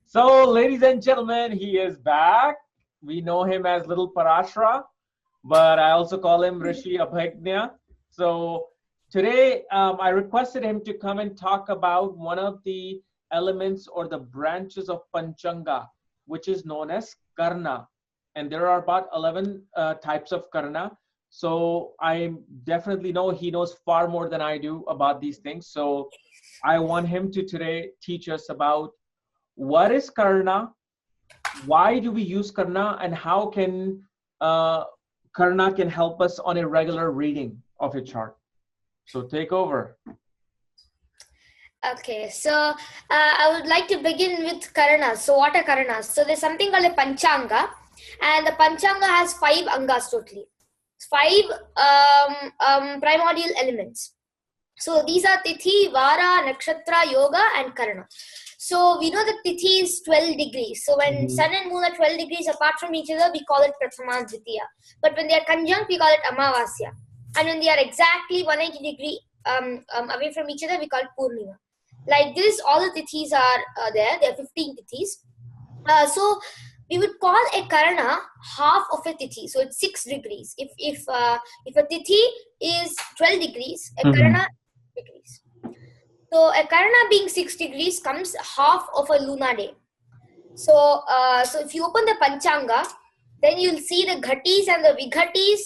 So, ladies and gentlemen, he is back. We know him as Little Parasara, but I also call him Rishi Abhagnya. So, today I requested him to come and talk about one of the elements or the branches of Panchanga, which is known as Karna. And there are about 11 types of Karna. So, I definitely know he knows far more than I do about these things. So, I want him to today teach us about what is Karna, why do we use Karna, and how can Karna can help us on a regular reading of a chart. So take over. Okay, so I would like to begin with Karanas. So what are Karanas? So there's something called a Panchanga, and the Panchanga has 5 Angas totally. 5 primordial elements. So these are Tithi, Vara, Nakshatra, Yoga, and Karana. So we know that Tithi is 12 degrees. So when Sun and Moon are 12 degrees apart from each other, we call it Prathama Dvitiya. But when they are conjunct, we call it Amavasya. And when they are exactly 180 degrees away from each other, we call it Purnima. Like this, all the Tithis are there. There are 15 Tithis. So we would call a Karana half of a Tithi. So it's 6 degrees. If a Tithi is 12 degrees, a Karana is 6 degrees. So a Karana being 6 degrees comes half of a lunar day. So if you open the Panchanga, then you'll see the Ghatis and the Vighatis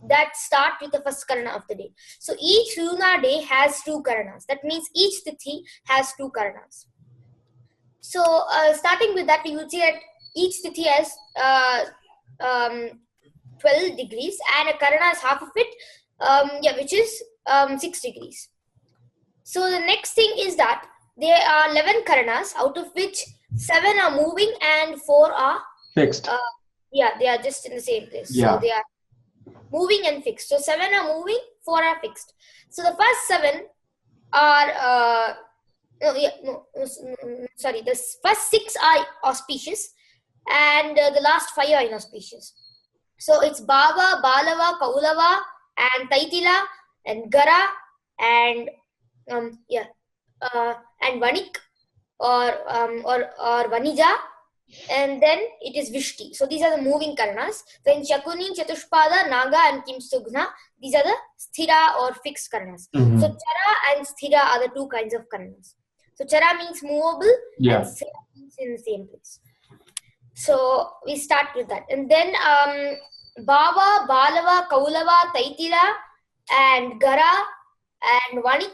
that start with the first Karana of the day. So each lunar day has 2 Karanas. That means each Tithi has 2 Karanas. So starting with that, we will see that each Tithi has 12 degrees and a Karana is half of it, which is 6 degrees. So the next thing is that there are 11 Karanas, out of which 7 are moving and 4 are fixed. They are just in the same place. Yeah. So they are moving and fixed. So 7 are moving, 4 are fixed. So the first 7 are the first 6 are auspicious, and the last 5 are inauspicious. So it's Bhava, Balava, Kaulava, and Taitila, and Gara, and and Vanik or Vanija, and then it is Vishti. So these are the moving Karanas. Then Shakuni, Chatushpada, Naga, and Kimstugna, these are the Sthira or fixed Karanas. So Chara and Sthira are the 2 kinds of Karanas. So Chara means movable, and Sthira means in the same place. So we start with that. And then Bhava, Balava, Kaulava, Taitila, and Gara, and Vanik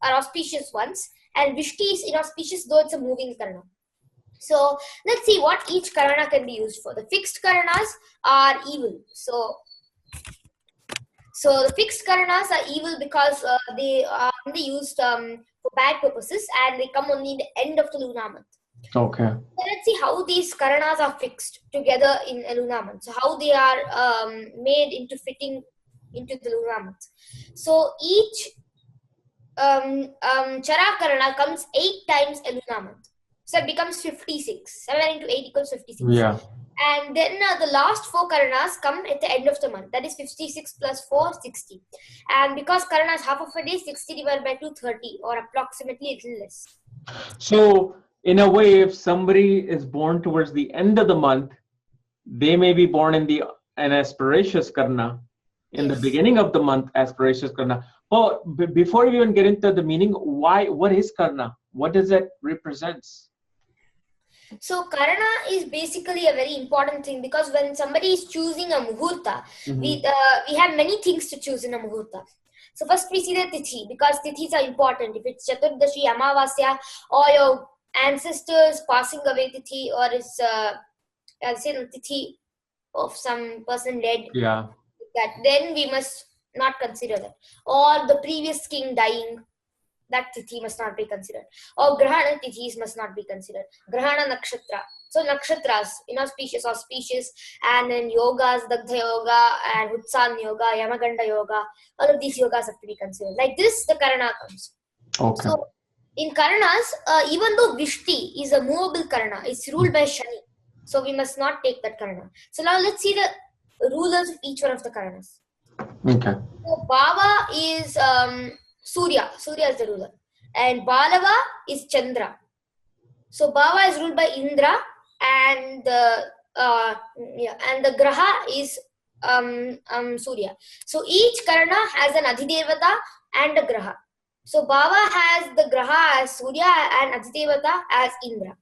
are auspicious ones, and Vishti is inauspicious, though it's a moving Karana. So let's see what each Karana can be used for. The fixed Karanas are evil. So the fixed Karanas are evil because they are only used for bad purposes, and they come only in the end of the lunar month. Okay. So let's see how these Karanas are fixed together in a lunar month. So how they are made into fitting into the lunar month. So each Chara Karana comes 8 times a lunar month. So it becomes 56. 7 into 8 equals 56. Yeah. And then the last 4 Karanas come at the end of the month. That is 56 plus 4, 60. And because Karana is half of a day, 60 divided by 2, 30, or approximately a little less. So in a way, if somebody is born towards the end of the month, they may be born in an aspiracious Karna. In the beginning of the month, aspiracious Karna. Oh, before we even get into the meaning, what is Karna? What does it represents? So Karana is basically a very important thing, because when somebody is choosing a Muhurta, we have many things to choose in a Muhurta. So first we see the Tithi, because Tithis are important. If it's Chaturdashi, Amavasya, or your ancestors passing away Tithi, or it's Tithi of some person dead, then we must not consider that. Or the previous king dying, that Tithi must not be considered. Or Grahana Tithis must not be considered. Grahana Nakshatra. So Nakshatras, inauspicious, auspicious, and then yogas, Dagdha Yoga, and Utsan Yoga, Yamaganda Yoga, all of these yogas have to be considered. Like this, the Karana comes. Okay. So in Karanas, even though Vishti is a movable Karana, it's ruled by Shani. So we must not take that Karana. So now let's see the rulers of each one of the Karanas. Okay. So Bhava is Surya. Surya is the ruler. And Balava is Chandra. So Bhava is ruled by Indra, and the Graha is Surya. So each Karana has an Adhidevata and a Graha. So Bhava has the Graha as Surya and Adhidevata as Indra.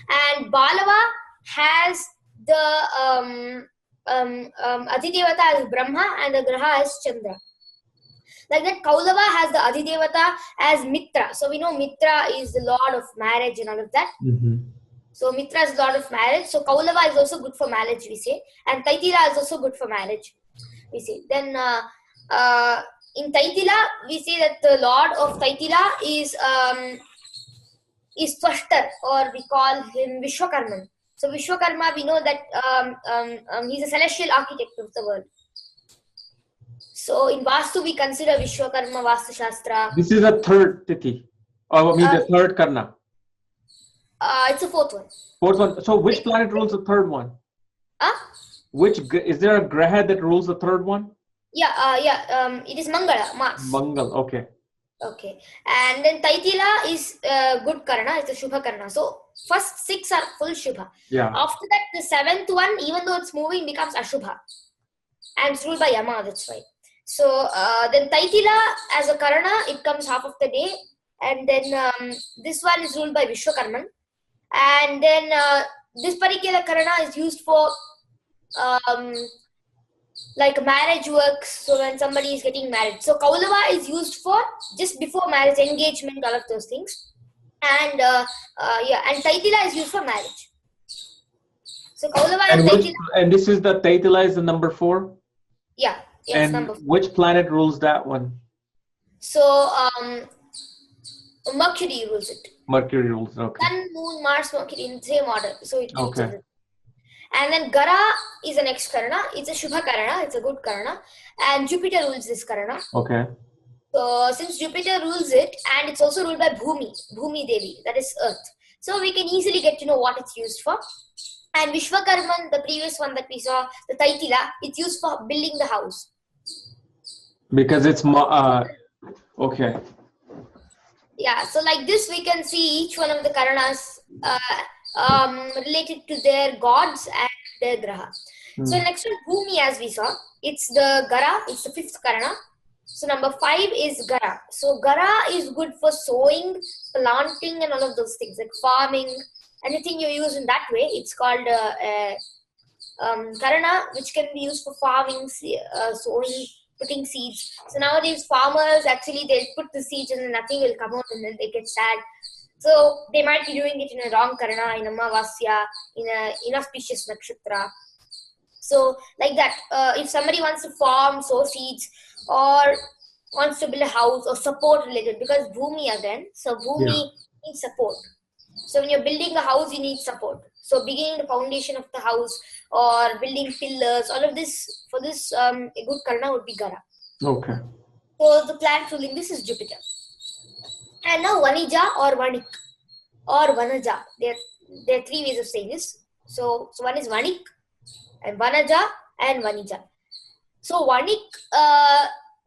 And Balava has the Adhidevata as Brahma and the Graha as Chandra. Like that, Kaulava has the Adhidevata as Mitra. So we know Mitra is the lord of marriage and all of that. So Mitra is lord of marriage. So Kaulava is also good for marriage, we say. And Taitila is also good for marriage, we say. Then in Taitila, we say that the lord of Taitila is Twashtar, or we call him Vishwakarman. So Vishwakarma, we know that he's a celestial architect of the world. So in Vastu, we consider Vishwakarma Vastu Shastra. This is a third Tithi. Or I mean the third Karna. It's a fourth one. Fourth one. So which planet rules the third one? Is there a Graha that rules the third one? It is Mangala, Mars. Mangal, okay. Okay. And then Taitila is good Karna, it's a Shubha Karna. So first 6 are full Shubha. Yeah. After that, the 7th one, even though it's moving, becomes Ashubha. And it's ruled by Yama, that's why. So then Taitila as a Karana, it comes half of the day. And then this one is ruled by Vishwakarman. And then this particular Karana is used for like marriage works. So when somebody is getting married. So Kaulava is used for just before marriage, engagement, all of those things. And and Taitila is used for marriage. So Kaulava and Taitila. And this is the Taitila is the number 4? Yeah. Yes, and number 4. Which planet rules that one? So Mercury rules it. Mercury rules, okay. Sun, Moon, Mars, Mercury in the same order. So it okay. And then Gara is the next Karana. It's a Shubha Karana. It's a good Karana. And Jupiter rules this Karana. Okay. So since Jupiter rules it, and it's also ruled by Bhumi Devi, that is Earth. So we can easily get to know what it's used for. And Vishwakarman, the previous one that we saw, the Taitila, it's used for building the house. Because it's okay. Yeah, so like this we can see each one of the Karanas related to their gods and their Graha. So next one, Bhumi, as we saw, it's the Gara, it's the 5th Karana. So number 5 is Gara. So Gara is good for sowing, planting and all of those things, like farming, anything you use in that way. It's called Karana, which can be used for farming, sowing, putting seeds. So nowadays farmers actually they'll put the seeds and then nothing will come out and then they get sad. So they might be doing it in a wrong Karana, in a Amavasya, in a inauspicious nakshatra. So like that, if somebody wants to farm, sow seeds, or wants to build a house or support related, because Bhumi again, so Bhumi needs support. So when you're building a house, you need support. So beginning the foundation of the house or building pillars, all of this, for this, a good Karana would be Gara. Okay. So the planet ruling this is Jupiter. And now Vanija or Vanik or Vanaja. There are 3 ways of saying this. So one is Vanik and Vanaja and Vanija. So Vanik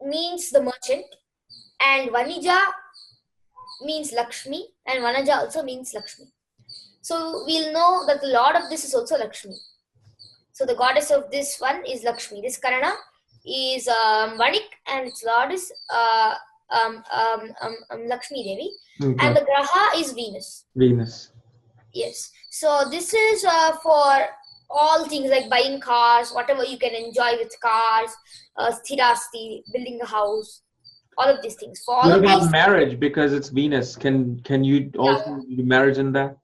means the merchant, and Vanija means Lakshmi, and Vanaja also means Lakshmi. So we'll know that the lord of this is also Lakshmi. So the goddess of this one is Lakshmi. This Karana is Vanik, and its lord is Lakshmi Devi. Okay. And the Graha is Venus. Venus. Yes. So this is for all things like buying cars, whatever you can enjoy with cars, sthirasti, building a house, all of these things. For all what of about these, marriage? Because it's Venus. Can you also do marriage in that?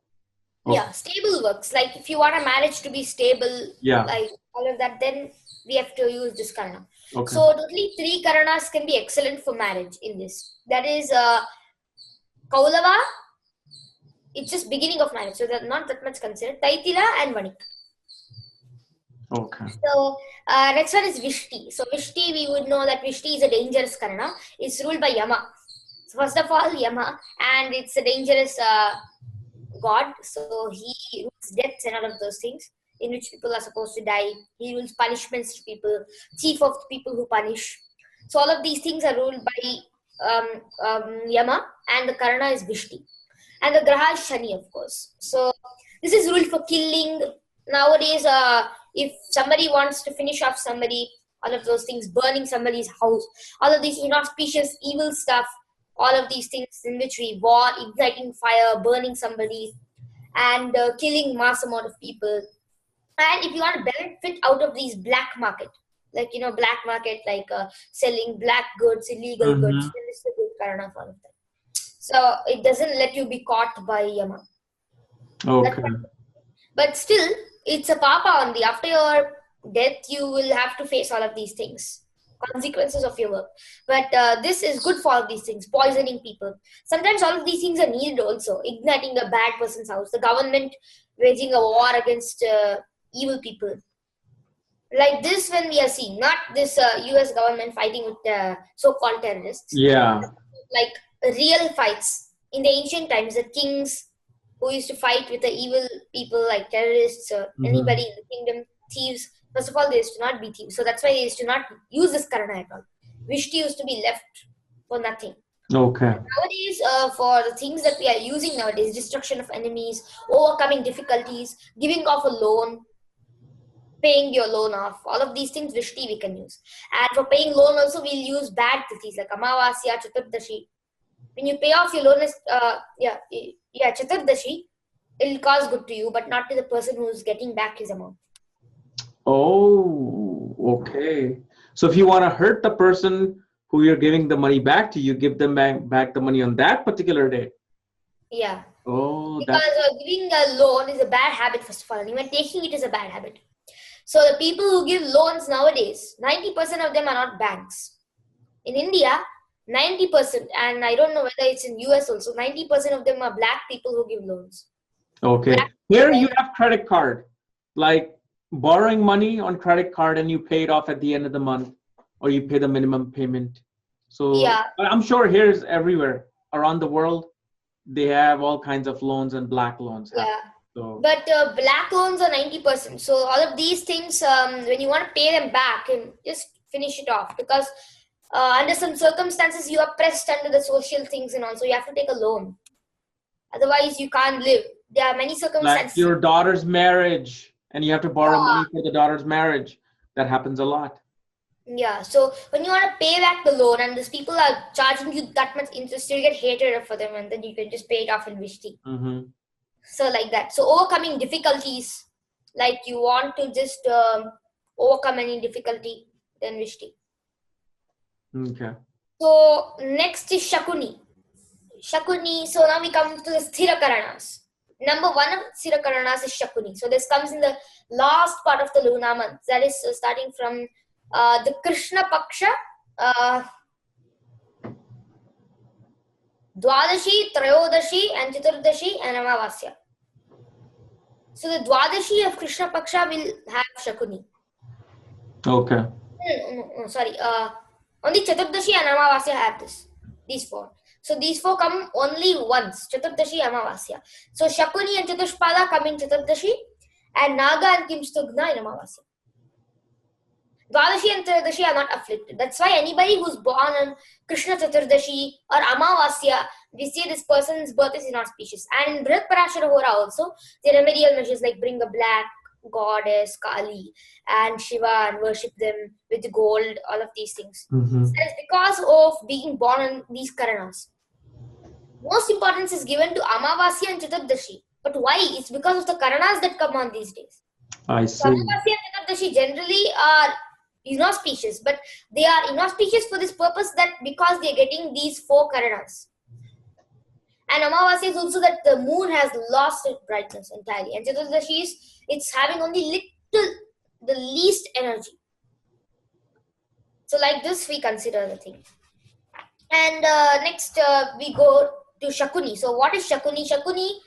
Oh. Yeah, stable works. Like if you want a marriage to be stable, like all of that, then we have to use this Karana. Okay. So totally 3 Karanas can be excellent for marriage in this. That is Kaulava. It's just beginning of marriage, so that's not that much considered. Taitila and Vanik. Okay. So next one is Vishti. So Vishti, we would know that Vishti is a dangerous Karana. It's ruled by Yama. So first of all, Yama, and it's a dangerous god. So he rules deaths and all of those things in which people are supposed to die. He rules punishments to people, chief of the people who punish. So all of these things are ruled by Yama, and the Karana is Vishti. And the Graha is Shani, of course. So this is ruled for killing. Nowadays, if somebody wants to finish off somebody, all of those things, burning somebody's house, all of these inauspicious, evil stuff, all of these things in which we war, igniting fire, burning somebody, and killing mass amount of people. And if you want to benefit out of these black market, like, black market, like selling black goods, illegal goods, then this is a good Karana for all of that. So it doesn't let you be caught by Yama. Okay. But still, it's a papa on the after your death, you will have to face all of these things, consequences of your work. But this is good for all these things, poisoning people. Sometimes all of these things are needed also, igniting a bad person's house, the government waging a war against evil people. Like this, when we are seeing, not this US government fighting with so-called terrorists. Yeah. Like real fights. In the ancient times, the kings who used to fight with the evil people like terrorists or anybody in the kingdom, thieves. First of all, they used to not be thieves. So that's why they used to not use this Karana at all. Vishti used to be left for nothing. Okay. Nowadays, for the things that we are using nowadays, destruction of enemies, overcoming difficulties, giving off a loan, paying your loan off, all of these things Vishti we can use. And for paying loan also, we'll use bad tithis like Amavasya, Chaturdashi. When you pay off your loan, Chaturdashi, it'll cause good to you, but not to the person who's getting back his amount. Oh, okay. So if you want to hurt the person who you're giving the money back to, you give them back the money on that particular day. Yeah. Oh, because giving a loan is a bad habit, first of all, and even taking it is a bad habit. So the people who give loans nowadays, 90% of them are not banks. In India, 90%, and I don't know whether it's in US also, 90% of them are black people who give loans. Okay. Here you have credit card, like borrowing money on credit card and you pay it off at the end of the month, or you pay the minimum payment. So yeah. I'm sure here's everywhere around the world, they have all kinds of loans and black loans. Yeah. So. But black loans are 90%. So all of these things, when you want to pay them back, and just finish it off, because under some circumstances you are pressed under the social things and also you have to take a loan. Otherwise you can't live. There are many circumstances. Like your daughter's marriage, and you have to borrow money for the daughter's marriage. That happens a lot. Yeah. So when you want to pay back the loan and these people are charging you that much interest, you get hatred for them, and then you can just pay it off in Vishti. So like that. So overcoming difficulties, like you want to just overcome any difficulty, then Vishti. Okay. So next is Shakuni. Shakuni. So now we come to the Sthira Karanas. Number one of Sthira Karanas is Shakuni. So this comes in the last part of the Luna month. That is starting from the Krishna Paksha, Dwadashi, Trayodashi, and Chaturdashi, and Amavasya. So the Dwadashi of Krishna Paksha will have Shakuni. Okay. No, sorry. Only Chaturdashi and Amavasya have this. These four. So these four come only once. Chaturdashi, Amavasya. So Shakuni and Chatushpada come in Chaturdashi, and Naga and Kimstugna in Amavasya. Dwadashi and Trayodashi are not afflicted. That's why anybody who's born on Krishna Chaturdashi or Amavasya, we say this person's birth is inauspicious. And in Brihat Parashara Hora also, the remedial measures like bring a black goddess, Kali, and Shiva, and worship them with gold, all of these things. So that is because of being born on these Karanas. Most importance is given to Amavasya and Chaturdashi. But why? It's because of the Karanas that come on these days. I see. So Amavasya and Chaturdashi generally are inauspicious, but they are inauspicious for this purpose, that because they are getting these four Karanas. And Amavasya is also that the moon has lost its brightness entirely. And Chaturdashi is, it's having only the least energy. So like this we consider the thing. And next we go to Shakuni. So what is Shakuni? Shakuni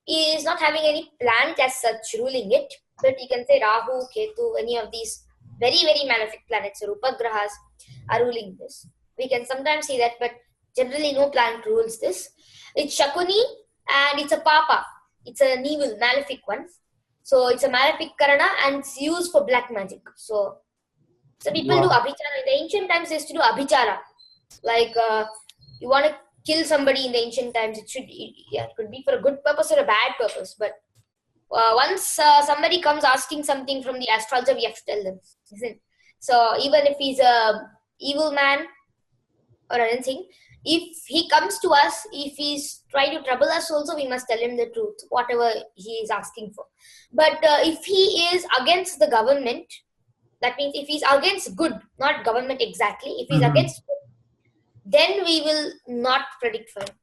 is not having any planet as such ruling it, but you can say Rahu, Ketu, any of these very, very malefic planets or Upagrahas are ruling this. We can sometimes see that, but generally no planet rules this. It's Shakuni and it's a Papa. It's an evil, malefic one. So it's a malefic Karana and it's used for black magic. So people do Abhichara. In the ancient times they used to do Abhichara. Like you want to kill somebody in the ancient times, it could be for a good purpose or a bad purpose. But once somebody comes asking something from the astrologer, we have to tell them. So even if he's a evil man or anything, if he comes to us, if he's trying to trouble us also, we must tell him the truth, whatever he is asking for. But if he is against the government, that means if he's against good, not government exactly, if he's against good, then we will not predict for him.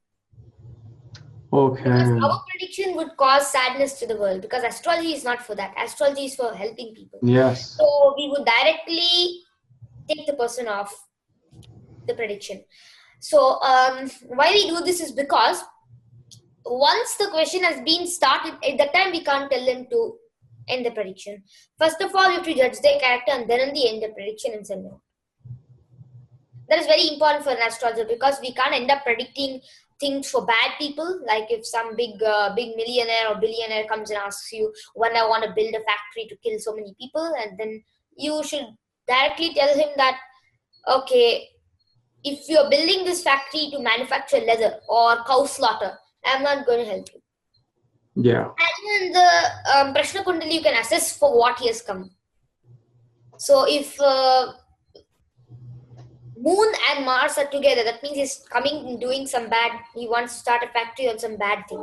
Okay. Because our prediction would cause sadness to the world, because astrology is not for that. Astrology is for helping people. Yes. So we would directly take the person off the prediction. So why we do this is because once the question has been started, at that time we can't tell them to end the prediction. First of all, you have to judge their character and then end the prediction and send them. That is very important for an astrologer, because we can't end up predicting things for bad people. Like if some big millionaire or billionaire comes and asks you, when I want to build a factory to kill so many people, and then you should directly tell him that, okay, if you're building this factory to manufacture leather or cow slaughter, I'm not going to help you. Yeah. And in the Prashna Kundali, you can assess for what he has come. So if Moon and Mars are together, that means he's coming and doing some bad. He wants to start a factory on some bad thing.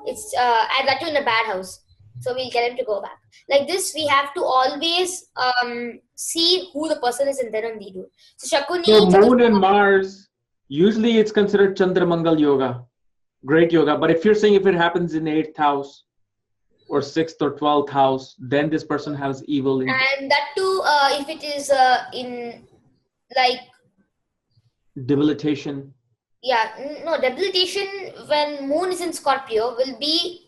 It's and that too in a bad house. So we'll get him to go back. Like this, we have to always see who the person is and then only do. So Shakuni. So Moon and Mars, usually it's considered Chandramangal yoga, great yoga. But if you're saying if it happens in 8th house or 6th or 12th house, then this person has evil. And that too, if it is in like debilitation. Yeah, no, debilitation when Moon is in Scorpio will be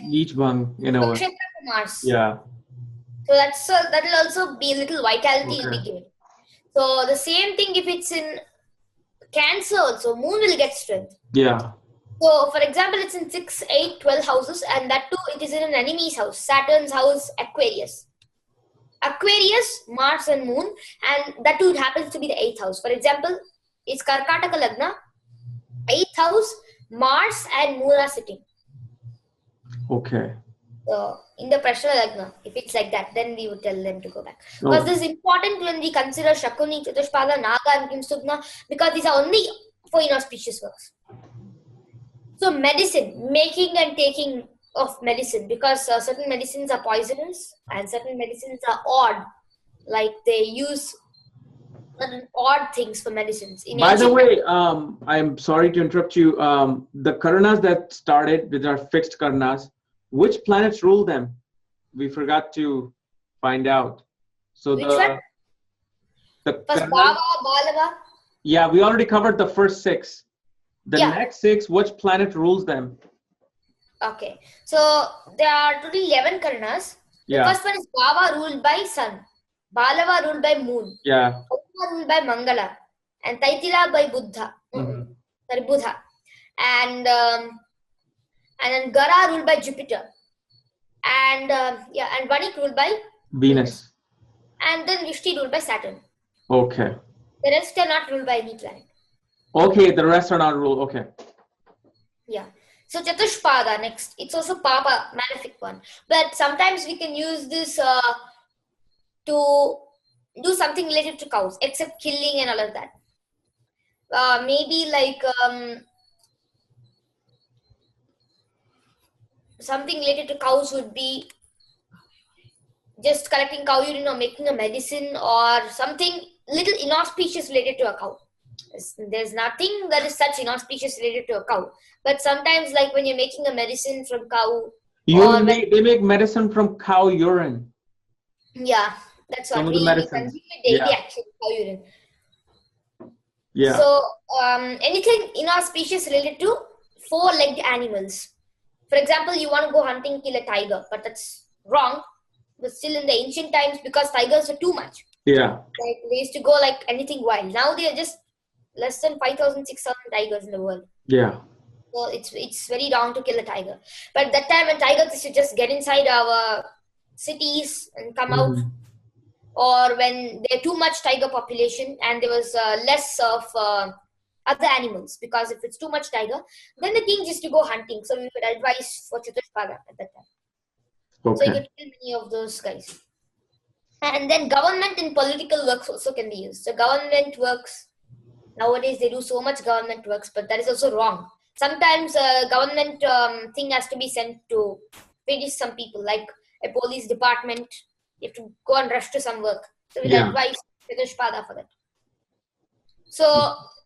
each one, you know. Mars. Yeah. So that will also be a little vitality will be given. So the same thing if it's in Cancer also, Moon will get strength. Yeah. So for example, it's in 6, 8, 12 houses, and that too it is in an enemy's house, Saturn's house, Aquarius. Aquarius, Mars and Moon, and that too it happens to be the 8th house. For example, it's Karkataka Lagna, 8th house, Mars and Moon are sitting. Okay. So in the Prashna Lagna, if it's like that, then we would tell them to go back. Because this is important when we consider Shakuni, Chatushpada, Naga and Kimsugna, because these are only for inauspicious works. So medicine, making and taking of medicine, because certain medicines are poisonous and certain medicines are odd, like they use odd things for medicines. By the way, I'm sorry to interrupt you. The Karanas that started with our fixed Karanas, which planets rule them? We forgot to find out. So which one? The first Bhava, Balava. Yeah, we already covered the first 6. The next 6, which planet rules them? Okay, so there are total 11 Karanas. The first one is Bhava, ruled by Sun. Balava, ruled by Moon. Yeah. Kauma, ruled by Mangala. And Taitila by Buddha. Sorry, Buddha. And then Gara, ruled by Jupiter. And and Vanik, ruled by Venus. And then Rishti, ruled by Saturn. Okay. The rest are not ruled by any planet. Okay, the rest are not ruled. Okay. Yeah. So Chatushpada next. It's also Papa, malefic one. But sometimes we can use this to do something related to cows, except killing and all of that. Maybe like something related to cows would be just collecting cow urine or making a medicine or something little inauspicious related to a cow. There's nothing that is such inauspicious related to a cow. But sometimes, like when you're making a medicine from cow. They make medicine from cow urine. Yeah, that's what we consume daily, actually, cow urine. Yeah. So, anything inauspicious related to 4-legged animals. For example, you want to go hunting, kill a tiger, but that's wrong. But still in the ancient times, because tigers were too much. Yeah. Like they used to go like anything wild. Now they are just less than 5,000, 6,000 tigers in the world. Yeah. So it's very wrong to kill a tiger. But that time when tigers used to just get inside our cities and come out, or when there too much tiger population and there was less of other animals, because if it's too much tiger, then the king used to go hunting. So we would advise for Chaturshpada at that time. So you Okay. could kill many of those guys. And then government and political works also can be used. So government works, nowadays they do so much government works, but that is also wrong. Sometimes government thing has to be sent to finish some people, like a police department. You have to go and rush to some work. So we'll advise Chaturshpada for that. So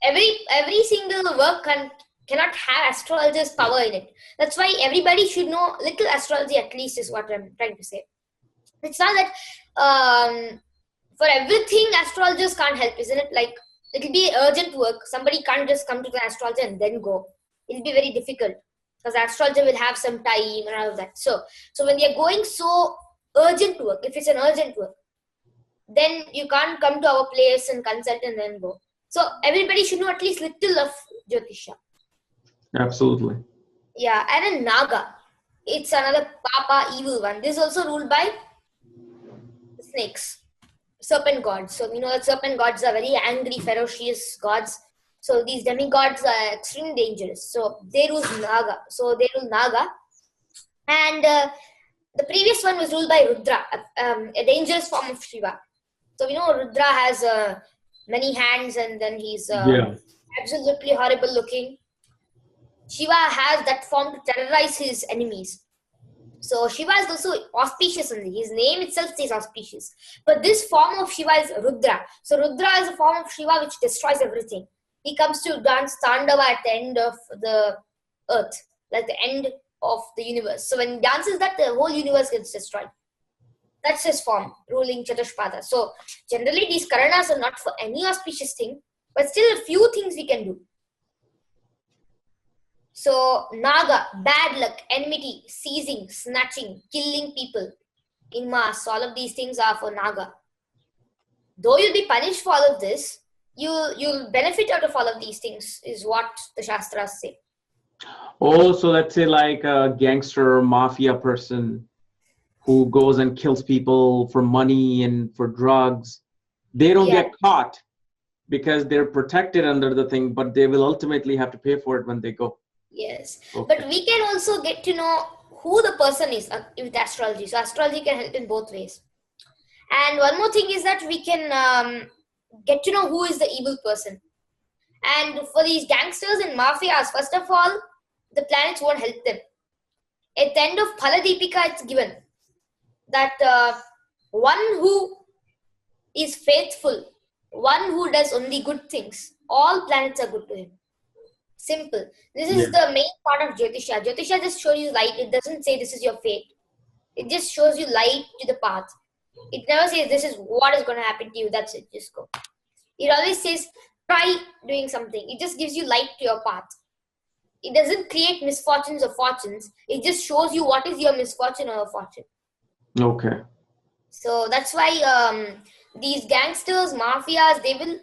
every single work cannot have astrologer's power in it. That's why everybody should know little astrology at least, is what I'm trying to say. It's not that for everything astrologers can't help, isn't it? Like, it'll be urgent work. Somebody can't just come to the astrologer and then go. It'll be very difficult because the astrologer will have some time and all of that. So when you're going so urgent work, if it's an urgent work, then you can't come to our place and consult and then go. So everybody should know at least little of Jyotisha. Absolutely. Yeah, and then Naga. It's another Papa, evil one. This is also ruled by snakes, serpent gods. So we know that serpent gods are very angry, ferocious gods. So these demigods are extremely dangerous. So they rule Naga. And the previous one was ruled by Rudra, a dangerous form of Shiva. So we know Rudra has many hands, and then he's absolutely horrible looking. Shiva has that form to terrorize his enemies. So Shiva is also auspicious only. His name itself says auspicious. But this form of Shiva is Rudra. So Rudra is a form of Shiva which destroys everything. He comes to dance Tandava at the end of the earth, like the end of the universe. So when he dances that, the whole universe gets destroyed. That's his form, ruling Chaturshpada. So generally these Karanas are not for any auspicious thing, but still a few things we can do. So Naga, bad luck, enmity, seizing, snatching, killing people in mass. All of these things are for Naga. Though you'll be punished for all of this, you'll benefit out of all of these things, is what the Shastras say. Oh, so let's say like a gangster mafia person who goes and kills people for money and for drugs. They don't get caught because they're protected under the thing, but they will ultimately have to pay for it when they go. Yes, okay. But we can also get to know who the person is with astrology. So astrology can help in both ways. And one more thing is that we can get to know who is the evil person. And for these gangsters and mafias, first of all, the planets won't help them. At the end of Phaladipika, it's given that one who is faithful, one who does only good things, all planets are good to him. Simple. This is the main part of Jyotisha. Jyotisha just shows you light. It doesn't say this is your fate. It just shows you light to the path. It never says this is what is going to happen to you. That's it. Just go. It always says try doing something. It just gives you light to your path. It doesn't create misfortunes or fortunes. It just shows you what is your misfortune or fortune. Okay. So that's why these gangsters, mafias, they will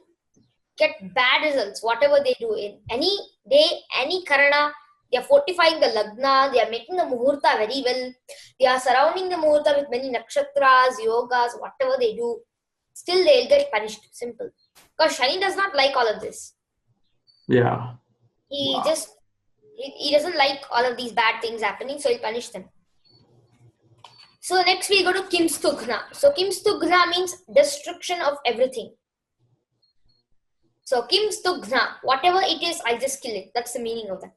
get bad results, whatever they do. In any day, any Karana, they are fortifying the Lagna, they are making the Muhurta very well, they are surrounding the Muhurta with many nakshatras, yogas, whatever they do, still they'll get punished. Simple. Because Shani does not like all of this. Yeah. He doesn't like all of these bad things happening, so he'll punish them. So next we go to Kimstughna. So Kimstughna means destruction of everything. So Kimstughna, whatever it is, I'll just kill it. That's the meaning of that.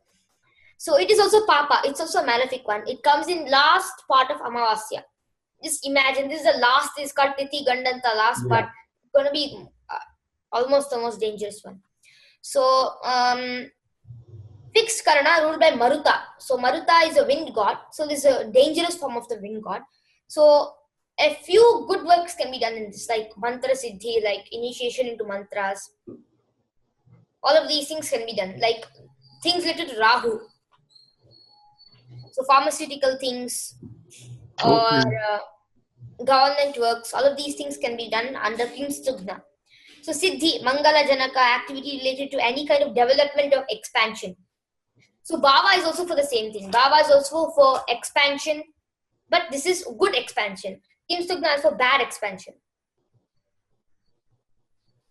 So it is also Papa. It's also a malefic one. It comes in last part of Amavasya. Just imagine, this is the last, this is called Tithi Gandanta, last part. It's going to be almost the most dangerous one. So fixed Karana ruled by Maruta. So Maruta is a wind god. So this is a dangerous form of the wind god. So a few good works can be done in this, like mantra siddhi, like initiation into mantras. All of these things can be done, like things related to Rahu. So pharmaceutical things or government works, all of these things can be done under Kimstughna. So Siddhi, Mangala Janaka, activity related to any kind of development or expansion. So Bhava is also for the same thing. Bhava is also for expansion, but this is good expansion. Kimstughna is for bad expansion.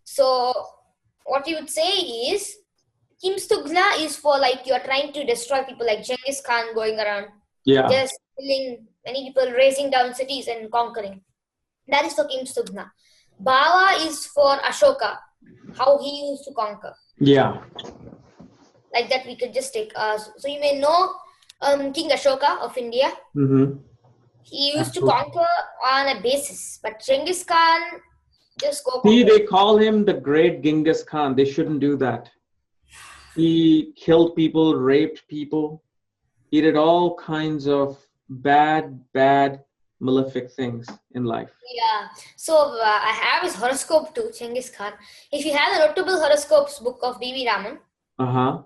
So what you would say is Kimstugna is for like you're trying to destroy people, like Genghis Khan going around, Yeah. just killing many people, raising down cities and conquering. That is for Kimstugna. Bhava is for Ashoka, how he used to conquer. Yeah. Like that, we could just take. So you may know King Ashoka of India. Mm-hmm. He used to conquer on a basis, but Genghis Khan just go. See, they call him the Great Genghis Khan. They shouldn't do that. He killed people, raped people. He did all kinds of bad, malefic things in life. Yeah. So I have his horoscope too, Genghis Khan. If you have the Notable Horoscopes book of B.V. Raman. Uh-huh.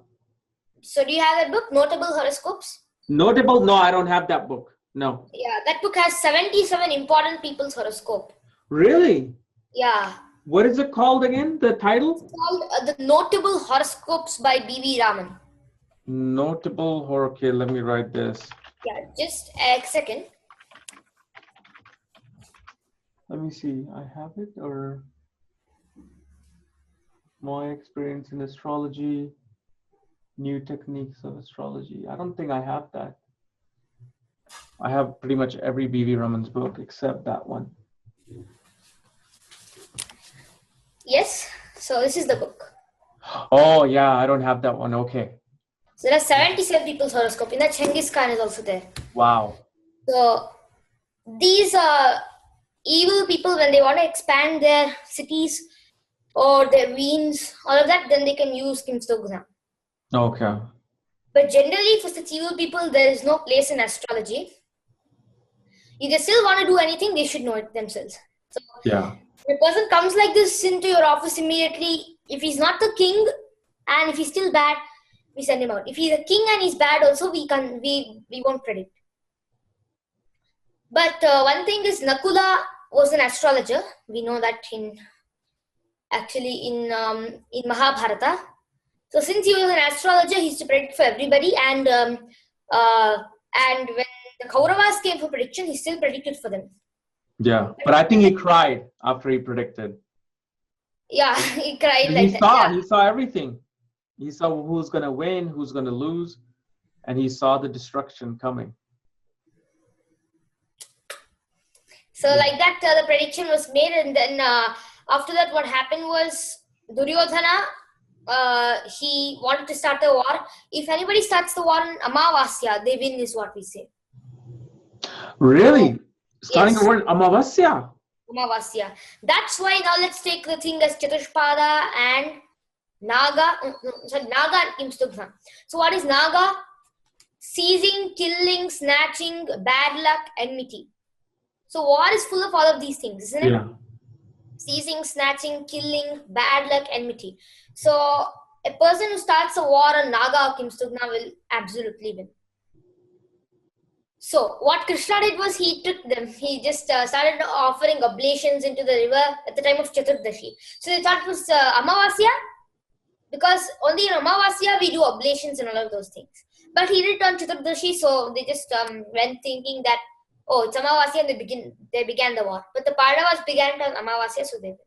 So do you have that book, Notable Horoscopes? Notable? No, I don't have that book. No. Yeah, that book has 77 important people's horoscope. Really? Yeah. What is it called again? The title? It's called The Notable Horoscopes by B.V. Raman. Notable. Okay, let me write this. Yeah, just a second. Let me see. I have it, or my experience in astrology, new techniques of astrology. I don't think I have that. I have pretty much every B.V. Raman's book except that one. Yes. So this is the book. Oh yeah, I don't have that one. Okay. So there are 77 people's horoscope. In that, Genghis Khan is also there. Wow. So these are evil people, when they want to expand their cities or their veins, all of that, then they can use Kimstugna. Okay. But generally, for such evil people, there is no place in astrology. If they still want to do anything, they should know it themselves. So Yeah. if a person comes like this into your office immediately, if he's not the king and if he's still bad, we send him out. If he's a king and he's bad also, we won't predict. But one thing is, Nakula was an astrologer. We know that in Mahabharata. So since he was an astrologer, he used to predict for everybody. And when the Kauravas came for prediction, he still predicted for them. Yeah, but I think he cried after he predicted. Yeah, he cried like that. He saw everything. He saw who's going to win, who's going to lose, and he saw the destruction coming. So like that, the prediction was made, and then after that, what happened was Duryodhana, he wanted to start a war. If anybody starts the war on Amavasya, they win, is what we say. Really? Starting Yes. the word Amavasya? Amavasya. That's why now let's take the thing as Chatushpada and Naga. Naga and Kimstugna. So what is Naga? Seizing, killing, snatching, bad luck, enmity. So war is full of all of these things, isn't it? Yeah. Seizing, snatching, killing, bad luck, enmity. So a person who starts a war on Naga or Kimstugna will absolutely win. So what Krishna did was he took them. He just started offering oblations into the river at the time of Chaturdashi. So they thought it was Amavasya, because only in Amavasya we do oblations and all of those things. But he did it on Chaturdashi, so they just went thinking that, oh, it's Amavasya, and they began the war. But the Pandavas began on Amavasya, so they win.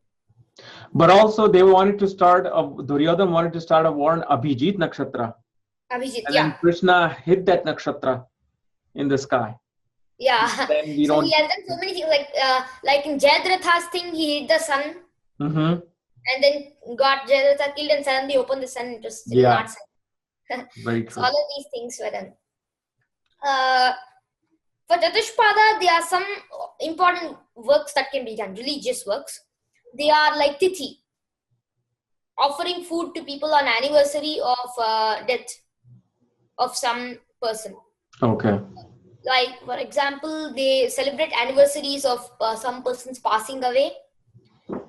But also they wanted to start, Duryodhana wanted to start a war on Abhijit Nakshatra. Abhijit, And yeah. then Krishna hit that nakshatra in the sky. Yeah. Then we So don't... he has done so many things, like in Jayadratha's thing, he hit the sun, Mm-hmm. and then got Jayadratha killed, and suddenly opened the sun. It was still Yeah. not sun. Very So true. all of these things were done. For Chatushpada, there are some important works that can be done, religious works. They are like Tithi, offering food to people on anniversary of death of some person. Okay. Like, for example, they celebrate anniversaries of some persons passing away,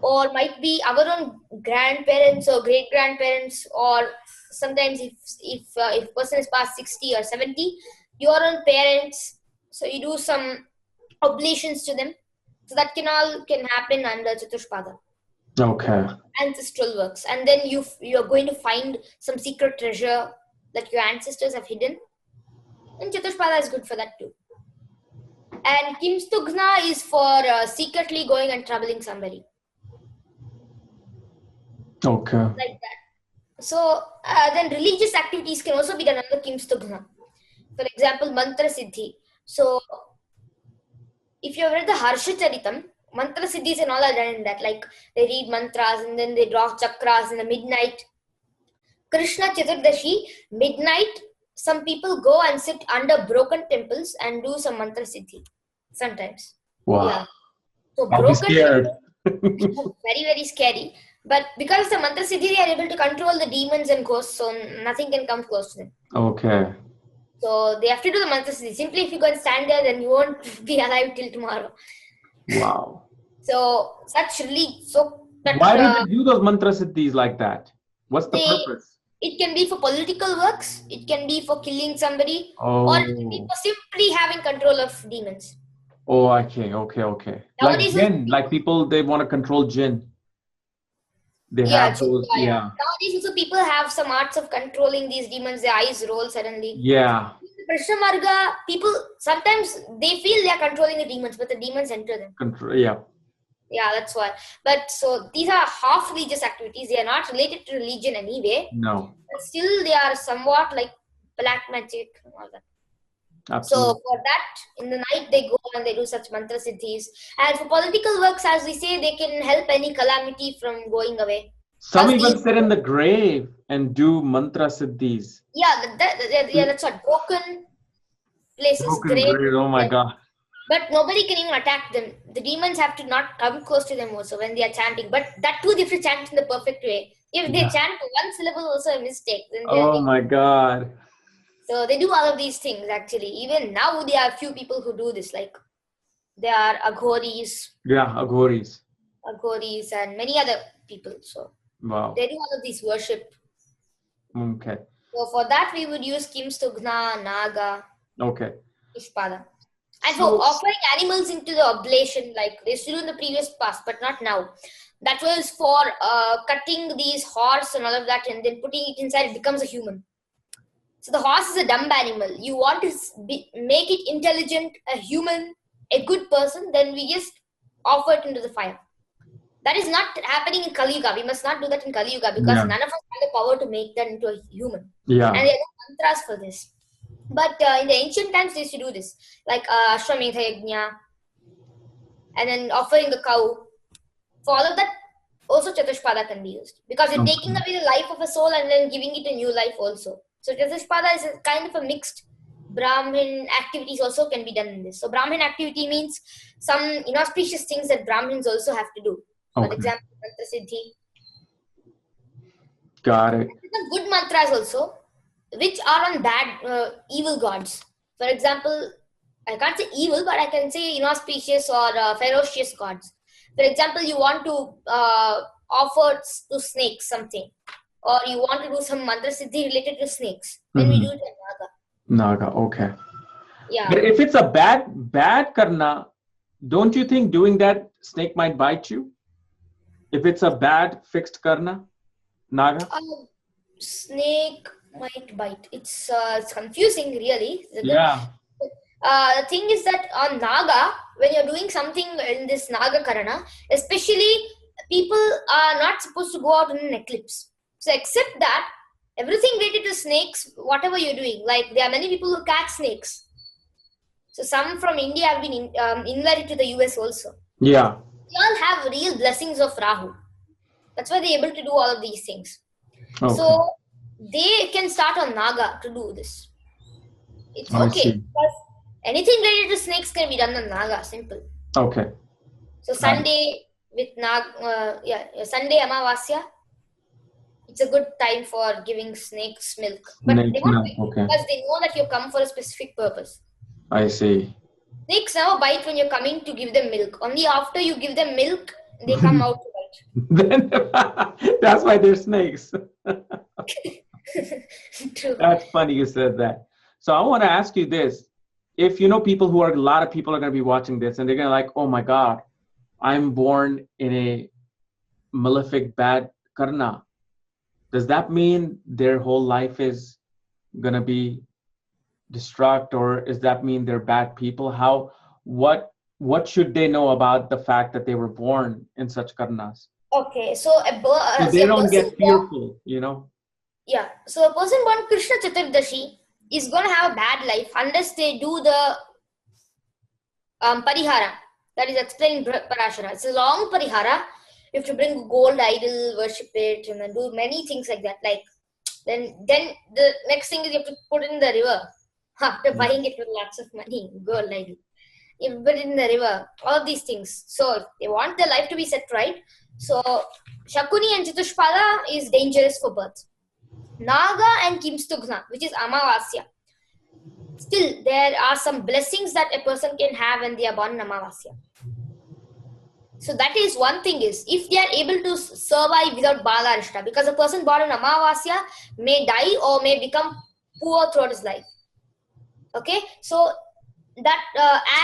or might be our own grandparents or great grandparents, or sometimes if person is past 60 or 70, your own parents. So you do some oblations to them. So that can happen under Chatushpada. Okay. Ancestral works, and then you're going to find some secret treasure that your ancestors have hidden. And Chatushpada is good for that too. And Kimstugna is for secretly going and troubling somebody. Okay. Like that. So then religious activities can also be done under Kimstughna. For example, Mantra Siddhi. So if you have read the Harsha Charitam, Mantra Siddhis and all are done in that. Like they read mantras and then they draw chakras in the midnight. Krishna Chaturdashi, midnight, some people go and sit under broken temples and do some Mantra Siddhi. Sometimes. Wow. Yeah. So I'll be broken scared. very, very scary. But because the Mantra Siddhi, they are able to control the demons and ghosts, so nothing can come close to them. Okay. So they have to do the Mantra Siddhi. Simply if you go and stand there, then you won't be alive till tomorrow. Wow. So such really, so that, Why do they do those mantra siddhis like that? What's the they- purpose? it can be for political works, it can be for killing somebody, or it can be Oh. for simply having control of demons. Oh, okay. Like Nowadays, jinn, like people, they want to control jinn. They Yeah, have those, yeah. Nowadays also people have some arts of controlling these demons. Their eyes roll suddenly. Yeah. Krishna Marga, people sometimes they feel they are controlling the demons, but the demons enter them. Control, yeah. Yeah, that's why. But so these are half religious activities. They are not related to religion anyway. No. But still, they are somewhat like black magic and all that. Absolutely. So for that, in the night they go and they do such mantra siddhis. And for political works, as we say, they can help any calamity from going away. Some Because even these- sit in the grave and do mantra siddhis. Yeah, that's what broken places, Broken grave. grave, oh my God. But nobody can even attack them. The demons have to not come close to them also when they are chanting. But that too, they have to chant in the perfect way. If they Yeah. chant one syllable also a mistake, then they Oh my God. So they do all of these things actually. Even now there are few people who do this. Like there are aghoris Yeah, aghoris. and many other people. So Wow. they do all of these worship. Okay. So for that we would use Kimstughna, Naga, Okay. Ishpada. And So- for offering animals into the oblation, like they used to do in the previous past, but not now. That was for cutting these horse and all of that and then putting it inside, it becomes a human. So the horse is a dumb animal. You want to make it intelligent, a human, a good person, then we just offer it into the fire. That is not happening in Kali Yuga. We must not do that in Kali Yuga because Yeah. none of us have the power to make that into a human. Yeah. And there are no mantras for this. But in the ancient times, they used to do this, like Ashwamedha Yajna, and then offering the cow. For all of that, also Chatushpada can be used because you're taking away the life of a soul and then giving it a new life also. So Chatushpada is a kind of a mixed Brahmin activities also can be done in this. So Brahmin activity means some inauspicious things that Brahmins also have to do. For Okay. example, Mantra Siddhi. Got it. Some good mantras also, which are on bad, evil gods. For example, I can't say evil, but I can say inauspicious or ferocious gods. For example, you want to offer to snakes something, or you want to do some mantra siddhi related to snakes. Then we do it in Naga. Naga, okay. Yeah. But if it's a bad karna, don't you think doing that snake might bite you? If it's a bad fixed karna, Naga? Snake might bite. It's confusing, really. Yeah. The thing is that on Naga, when you're doing something in this Naga Karana, especially people are not supposed to go out in an eclipse. So except that, everything related to snakes, whatever you're doing, like there are many people who catch snakes. So some from India have been invited to the US also. Yeah. They all have real blessings of Rahu. That's why they're able to do all of these things. Okay. So they can start on Naga to do this. It's I okay. see. Because anything related to snakes can be done on Naga, simple. Okay. So Sunday with Sunday Amavasya, it's a good time for giving snakes milk. But Snake they won't milk, bite okay. because they know that you've come for a specific purpose. I see. Snakes never bite when you're coming to give them milk. Only after you give them milk, they come out to Then that's why they're snakes. bite. True. That's funny you said that. So I want to ask you this. If you know people who are, a lot of people are going to be watching this and they're going to like, oh my God, I'm born in a malefic bad karna. Does that mean their whole life is going to be destruct, or does that mean they're bad people? What should they know about the fact that they were born in such karnas? Okay, so So they don't get fearful, you know? Yeah. So a person born Krishna Chaturdashi is going to have a bad life unless they do the parihara. That is explained in Parasara. It's a long parihara. You have to bring a gold idol, worship it, and then do many things like that. Like then the next thing is you have to put it in the river after buying it with lots of money, gold idol. You put it in the river. All of these things. So if they want their life to be set right, so Shakuni and Chatushpada is dangerous for birth. Naga and Kimstugna, which is Amavasya. Still, there are some blessings that a person can have when they are born in Amavasya. So that is one thing is, if they are able to survive without Balarishta, because a person born in Amavasya may die or may become poor throughout his life. Okay, so that,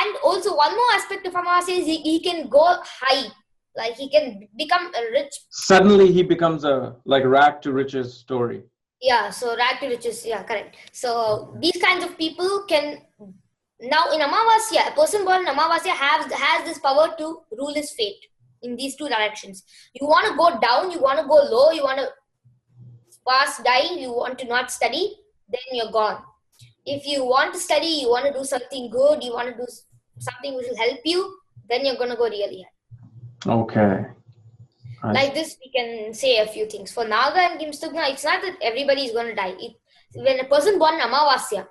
and also one more aspect of Amavasya is he can go high, like he can become rich. Suddenly he becomes a rag to riches story. Yeah, so rag to riches, yeah, correct. So these kinds of people can, now in Amavasya, a person born in Amavasya has this power to rule his fate in these two directions. You want to go down, you want to go low, you want to pass, die, you want to not study, then you're gone. If you want to study, you want to do something good, you want to do something which will help you, then you're going to go really high. Okay. Like this, we can say a few things. For Naga and Kimstugna, it's not that everybody is going to die. When a person born in Amavasya,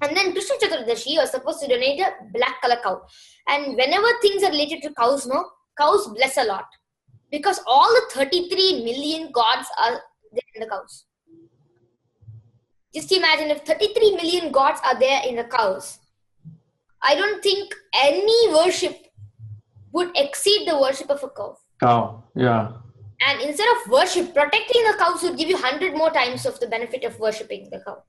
and then Krishna Chaturdashi, you're supposed to donate a black color cow. And whenever things are related to cows, cows bless a lot. Because all the 33 million gods are there in the cows. Just imagine if 33 million gods are there in the cows. I don't think any worship would exceed the worship of a cow. Cow, yeah. And instead of worship, protecting the cows would give you 100 more times of the benefit of worshipping the cow.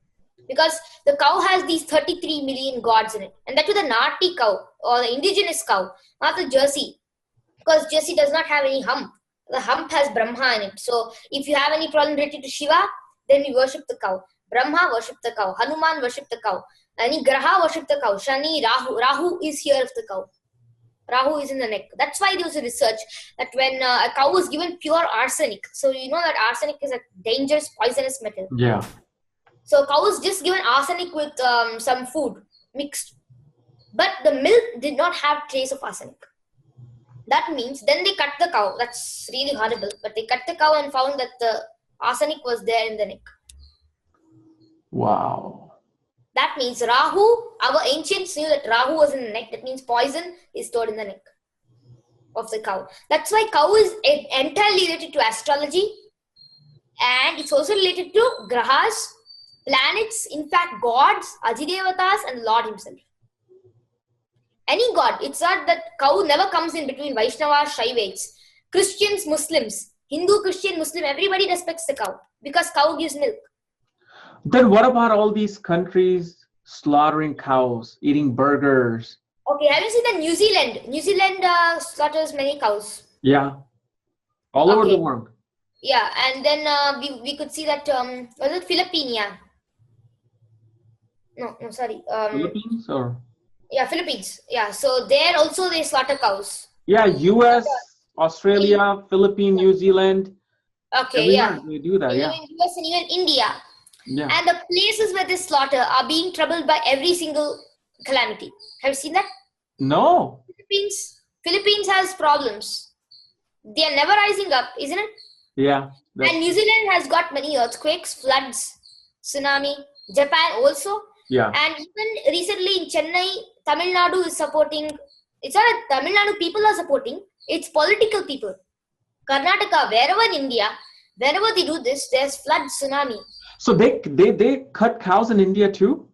Because the cow has these 33 million gods in it. And that to the Nati cow or the indigenous cow, not the Jersey. Because Jersey does not have any hump. The hump has Brahma in it. So if you have any problem related to Shiva, then we worship the cow. Brahma worship the cow. Hanuman worship the cow. Any Graha worship the cow. Shani, Rahu. Rahu is here of the cow. Rahu is in the neck. That's why there was a research that when a cow was given pure arsenic, so you know that arsenic is a dangerous poisonous metal. Yeah. So cow was just given arsenic with some food mixed, but the milk did not have trace of arsenic. That means then they cut the cow. That's really horrible. But they cut the cow and found that the arsenic was there in the neck. Wow. That means Rahu, our ancients knew that Rahu was in the neck. That means poison is stored in the neck of the cow. That's why cow is entirely related to astrology. And it's also related to grahas, planets, in fact, gods, Adidevatas, and the Lord himself. Any god. It's not that cow never comes in between Vaishnavas, Shaivites, Christians, Muslims, Hindu, Christian, Muslim. Everybody respects the cow because cow gives milk. Then what about all these countries slaughtering cows, eating burgers? Okay, have you seen the New Zealand? New Zealand slaughters many cows. Yeah. All over the world. Yeah, and then we could see that, was it Philippines? No, sorry. Philippines or? Yeah, Philippines. Yeah, so there also they slaughter cows. Yeah, US, Australia, Philippines, New Zealand. Okay, yeah. They do that, even yeah. US and even India. Yeah. And the places where they slaughter are being troubled by every single calamity. Have you seen that? No. Philippines has problems. They are never rising up, isn't it? Yeah. And New Zealand has got many earthquakes, floods, tsunami. Japan also. Yeah. And even recently in Chennai, Tamil Nadu is supporting. It's not that Tamil Nadu people are supporting. It's political people. Karnataka, wherever in India, wherever they do this, there's flood, tsunami. So they cut cows in India too?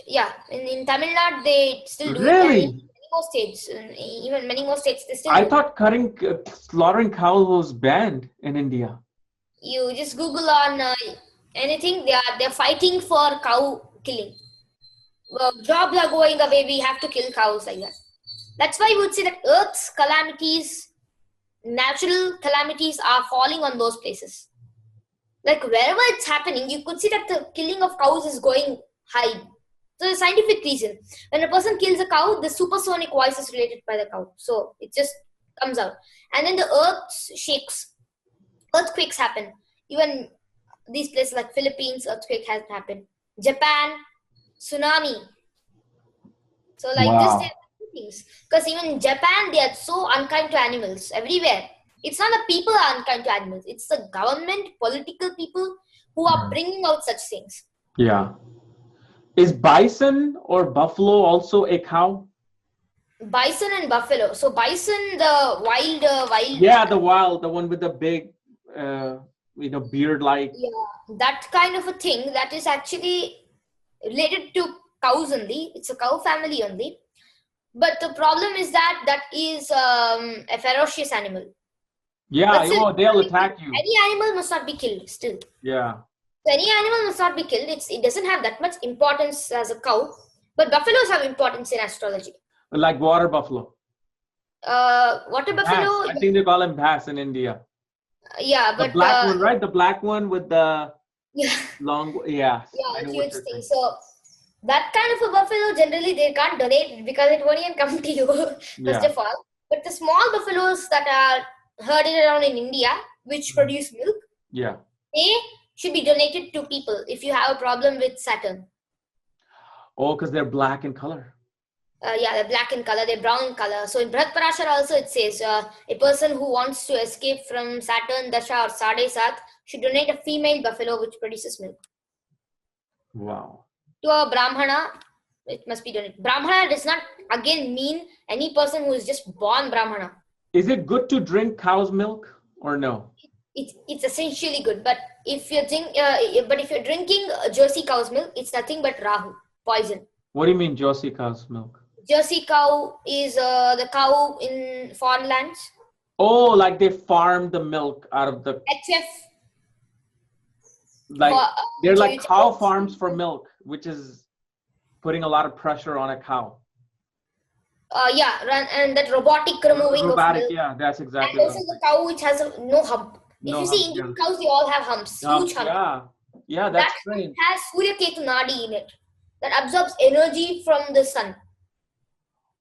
Yeah, in Tamil Nadu they still do really? it. Many more states, even many more states, they still. I thought slaughtering cows was banned in India. You just Google on anything. They're fighting for cow killing. Jobs are going away. We have to kill cows like that. That's why we would say that Earth's calamities, natural calamities, are falling on those places. Like wherever it's happening, you could see that the killing of cows is going high. So the scientific reason, when a person kills a cow, the supersonic voice is related by the cow. So it just comes out. And then the earth shakes. Earthquakes happen. Even these places like Philippines, earthquake has happened. Japan, tsunami. So like this, there are things. Because even in Japan, they are so unkind to animals everywhere. It's not the people who are unkind to animals. It's the government, political people who are bringing out such things. Yeah. Is bison or buffalo also a cow? Bison and buffalo. So bison, the wild. Yeah, the one with the big, beard-like. Yeah, that kind of a thing that is actually related to cows only. It's a cow family only. But the problem is that is a ferocious animal. Yeah, they'll attack you. Any animal must not be killed still. Yeah. So any animal must not be killed. It doesn't have that much importance as a cow. But buffaloes have importance in astrology. Like water buffalo. Water buffalo. Bass. I think they call him bass in India. Yeah, but the black one, right? The black one with the yeah, long. Yeah. yeah, huge thing. So that kind of a buffalo generally they can't donate because it won't even come to you first of all. But the small buffaloes that are herded around in India, which produce milk, they should be donated to people if you have a problem with Saturn. Oh, because they're black in color. Yeah, they're black in color, they're brown in color. So in Parasara also it says a person who wants to escape from Saturn, Dasha or Sade Sat should donate a female buffalo which produces milk. Wow. To a Brahmana, it must be donated. Brahmana does not again mean any person who is just born Brahmana. Is it good to drink cow's milk or no? It's essentially good, but if you're drinking Jersey cow's milk, it's nothing but Rahu, poison. What do you mean Jersey cow's milk? Jersey cow is the cow in foreign lands. Oh, like they farm the milk out of the HF. Like they're like cow farms for milk, which is putting a lot of pressure on a cow. And that robotic removing of milk. Yeah, that's exactly. And this is the cow which has no hump. If you see Indian cows, they all have humps, huge humps. Yeah, that's strange. That has Surya Ketu Nadi in it that absorbs energy from the sun.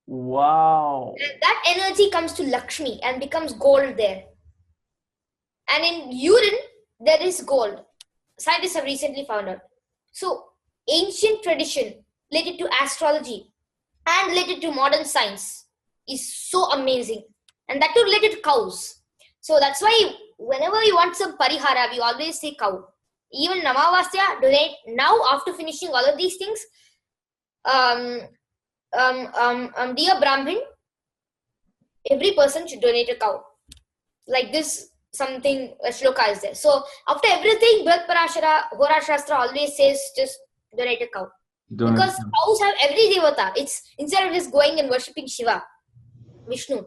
Wow. And that energy comes to Lakshmi and becomes gold there. And in urine, there is gold. Scientists have recently found out. So, ancient tradition related to astrology and related to modern science is so amazing. And that too related to cows. So, that's why whenever you want some parihara, we always say cow. Even Namavasya, donate now after finishing all of these things. Dear Brahmin, every person should donate a cow. Like this, something, a shloka is there. So after everything, Birth Parashara, Hora Shastra always says just donate a cow. Because cows have every devata. It's instead of just going and worshipping Shiva, Vishnu,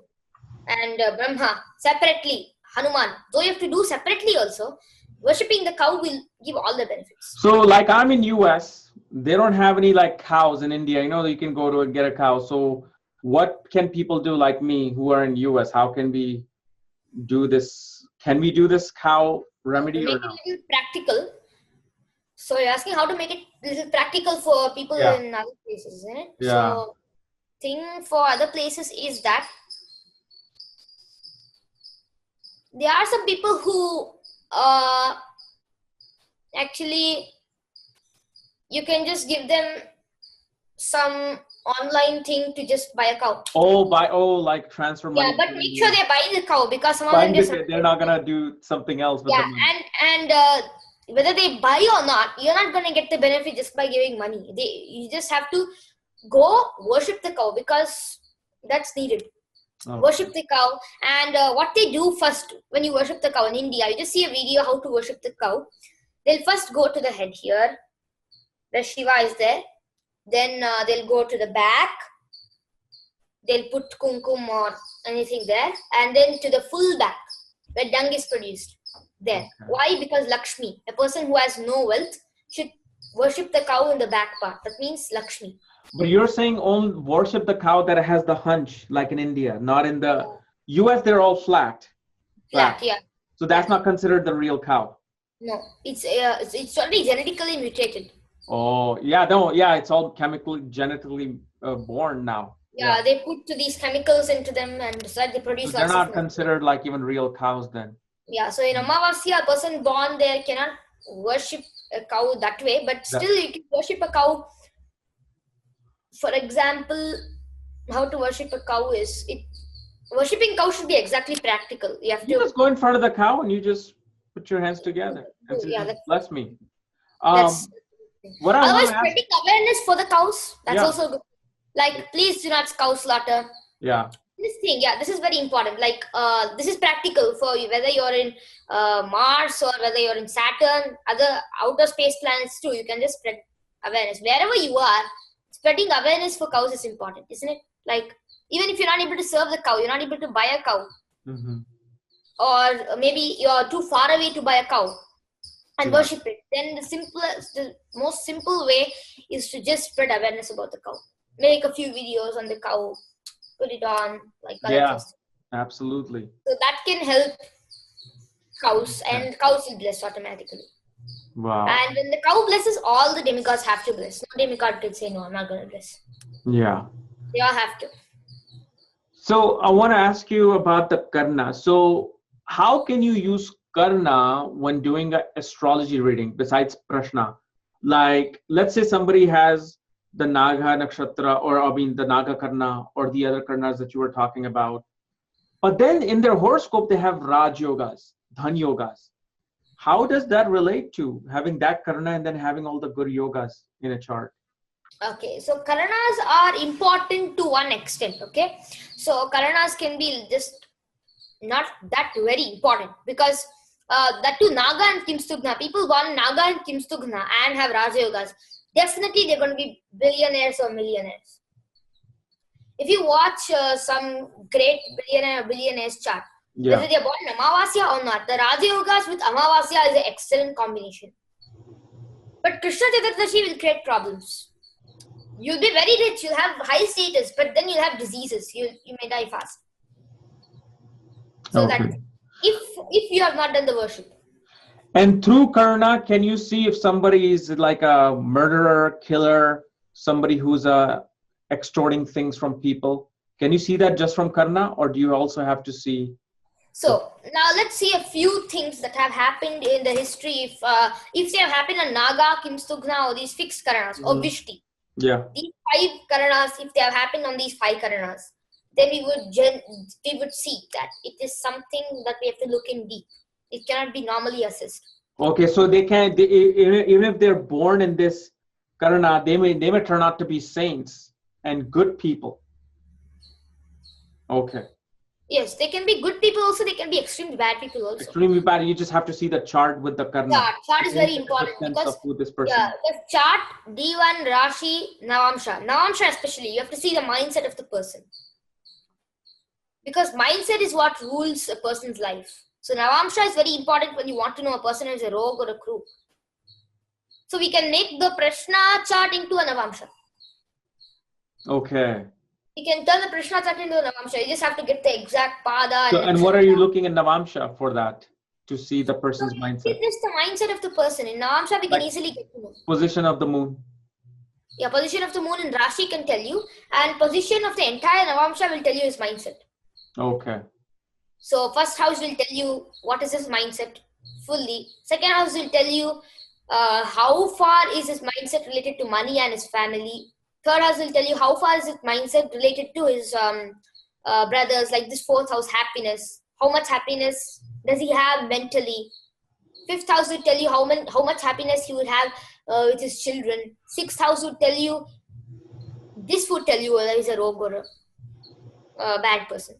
and Brahma separately, Hanuman, though you have to do separately also, worshipping the cow will give all the benefits. So like I'm in US, they don't have any like cows in India. You know that you can go to and get a cow. So what can people do like me who are in US? How can we do this? Can we do this cow remedy or no? Make it a little practical. So you're asking how to make it a little practical for people in other places, isn't it? Yeah. So thing for other places is that there are some people who actually you can just give them some online thing to just buy a cow. Like transfer money. Yeah, but make sure they're buying the cow because some of them they're not gonna do something else with the money. and whether they buy or not, you're not gonna get the benefit just by giving money. You just have to go worship the cow because that's needed. Okay. Worship the cow, and what they do first when you worship the cow in India, you just see a video how to worship the cow. They'll first go to the head here, where Shiva is there. Then they'll go to the back. They'll put kumkum or anything there, and then to the full back, where dung is produced. There. Okay. Why? Because Lakshmi, a person who has no wealth, should worship the cow in the back part. That means Lakshmi. But you're saying only worship the cow that has the hunch, like in India, not in the US. They're all flat. Flat, yeah. So that's not considered the real cow. No, it's already genetically mutated. Oh yeah, no, yeah, it's all genetically born now. Yeah, they put these chemicals into them, and so that they produce. So they're not considered like even real cows then. Yeah, so in Amavasya, a person born there cannot worship a cow that way, but still you can worship a cow. For example, how to worship a cow is worshipping cow should be exactly practical. You have to just go in front of the cow and you just put your hands together and say, bless me. That's What I otherwise want to ask, spreading awareness for the cows. That's also good. Like, please do not cow slaughter. Yeah. This thing, this is very important. Like, this is practical for you, whether you're in Mars or whether you're in Saturn, other outer space planets too. You can just spread awareness wherever you are. Spreading awareness for cows is important, isn't it? Like, even if you're not able to serve the cow, you're not able to buy a cow, or maybe you're too far away to buy a cow and worship it, then the most simple way is to just spread awareness about the cow. Make a few videos on the cow, put it on, like absolutely. So that can help cows, and cows will bless automatically. Wow. And when the cow blesses, all the demigods have to bless. No demigod can say, no, I'm not going to bless. Yeah. They all have to. So I want to ask you about the Karna. So how can you use Karna when doing an astrology reading besides Prashna? Like, let's say somebody has the Naga Nakshatra, or the Naga Karna, or the other Karnas that you were talking about. But then in their horoscope, they have Raj Yogas, Dhan Yogas. How does that relate to having that Karna and then having all the good yogas in a chart? Okay, so Karanas are important to one extent, okay? So Karanas can be just not that very important, because that too Naga and Kimstugna, people born Naga and Kimstugna and have Raja Yogas, definitely they're going to be billionaires or millionaires. If you watch some great billionaire or billionaires chart, whether they're born in Amavasya or not, the Raja Yogas with Amavasya is an excellent combination. But Krishna Chaturdashi will create problems. You'll be very rich, you'll have high status, but then you'll have diseases. You may die fast. So that if you have not done the worship. And through Karna, can you see if somebody is like a murderer, killer, somebody who's extorting things from people? Can you see that just from Karna, or do you also have to see? So now let's see a few things that have happened in the history. If they have happened on Naga, Kimstugna, or these fixed Karanas, or Vishti. Yeah. These 5 Karanas, if they have happened on these 5 Karanas, then we would see that it is something that we have to look in deep. It cannot be normally assessed. Okay, so they can't, even if they're born in this Karana, they may turn out to be saints and good people. Okay. Yes, they can be good people also, they can be extremely bad people also. Extremely bad, you just have to see the chart with the Karna. Yeah, chart is very important because the chart, D1, Rashi, Navamsha especially, you have to see the mindset of the person. Because mindset is what rules a person's life. So Navamsha is very important when you want to know a person is a rogue or a crook. So we can make the Prashna chart into a Navamsha. Okay. You can turn the Prashna chart into a Navamsha. You just have to get the exact pada. So, and what are you looking in Navamsha for that? To see the person's mindset? It's just the mindset of the person. In Navamsha, we can easily get to know. Position of the moon. Yeah, position of the moon in Rashi can tell you. And position of the entire Navamsha will tell you his mindset. Okay. So first house will tell you what is his mindset fully. Second house will tell you how far is his mindset related to money and his family. Third house will tell you how far is his mindset related to his brothers, like this fourth house, happiness. How much happiness does he have mentally? Fifth house will tell you how much happiness he would have with his children. Sixth house would tell you, this would tell you whether he's a rogue or a bad person.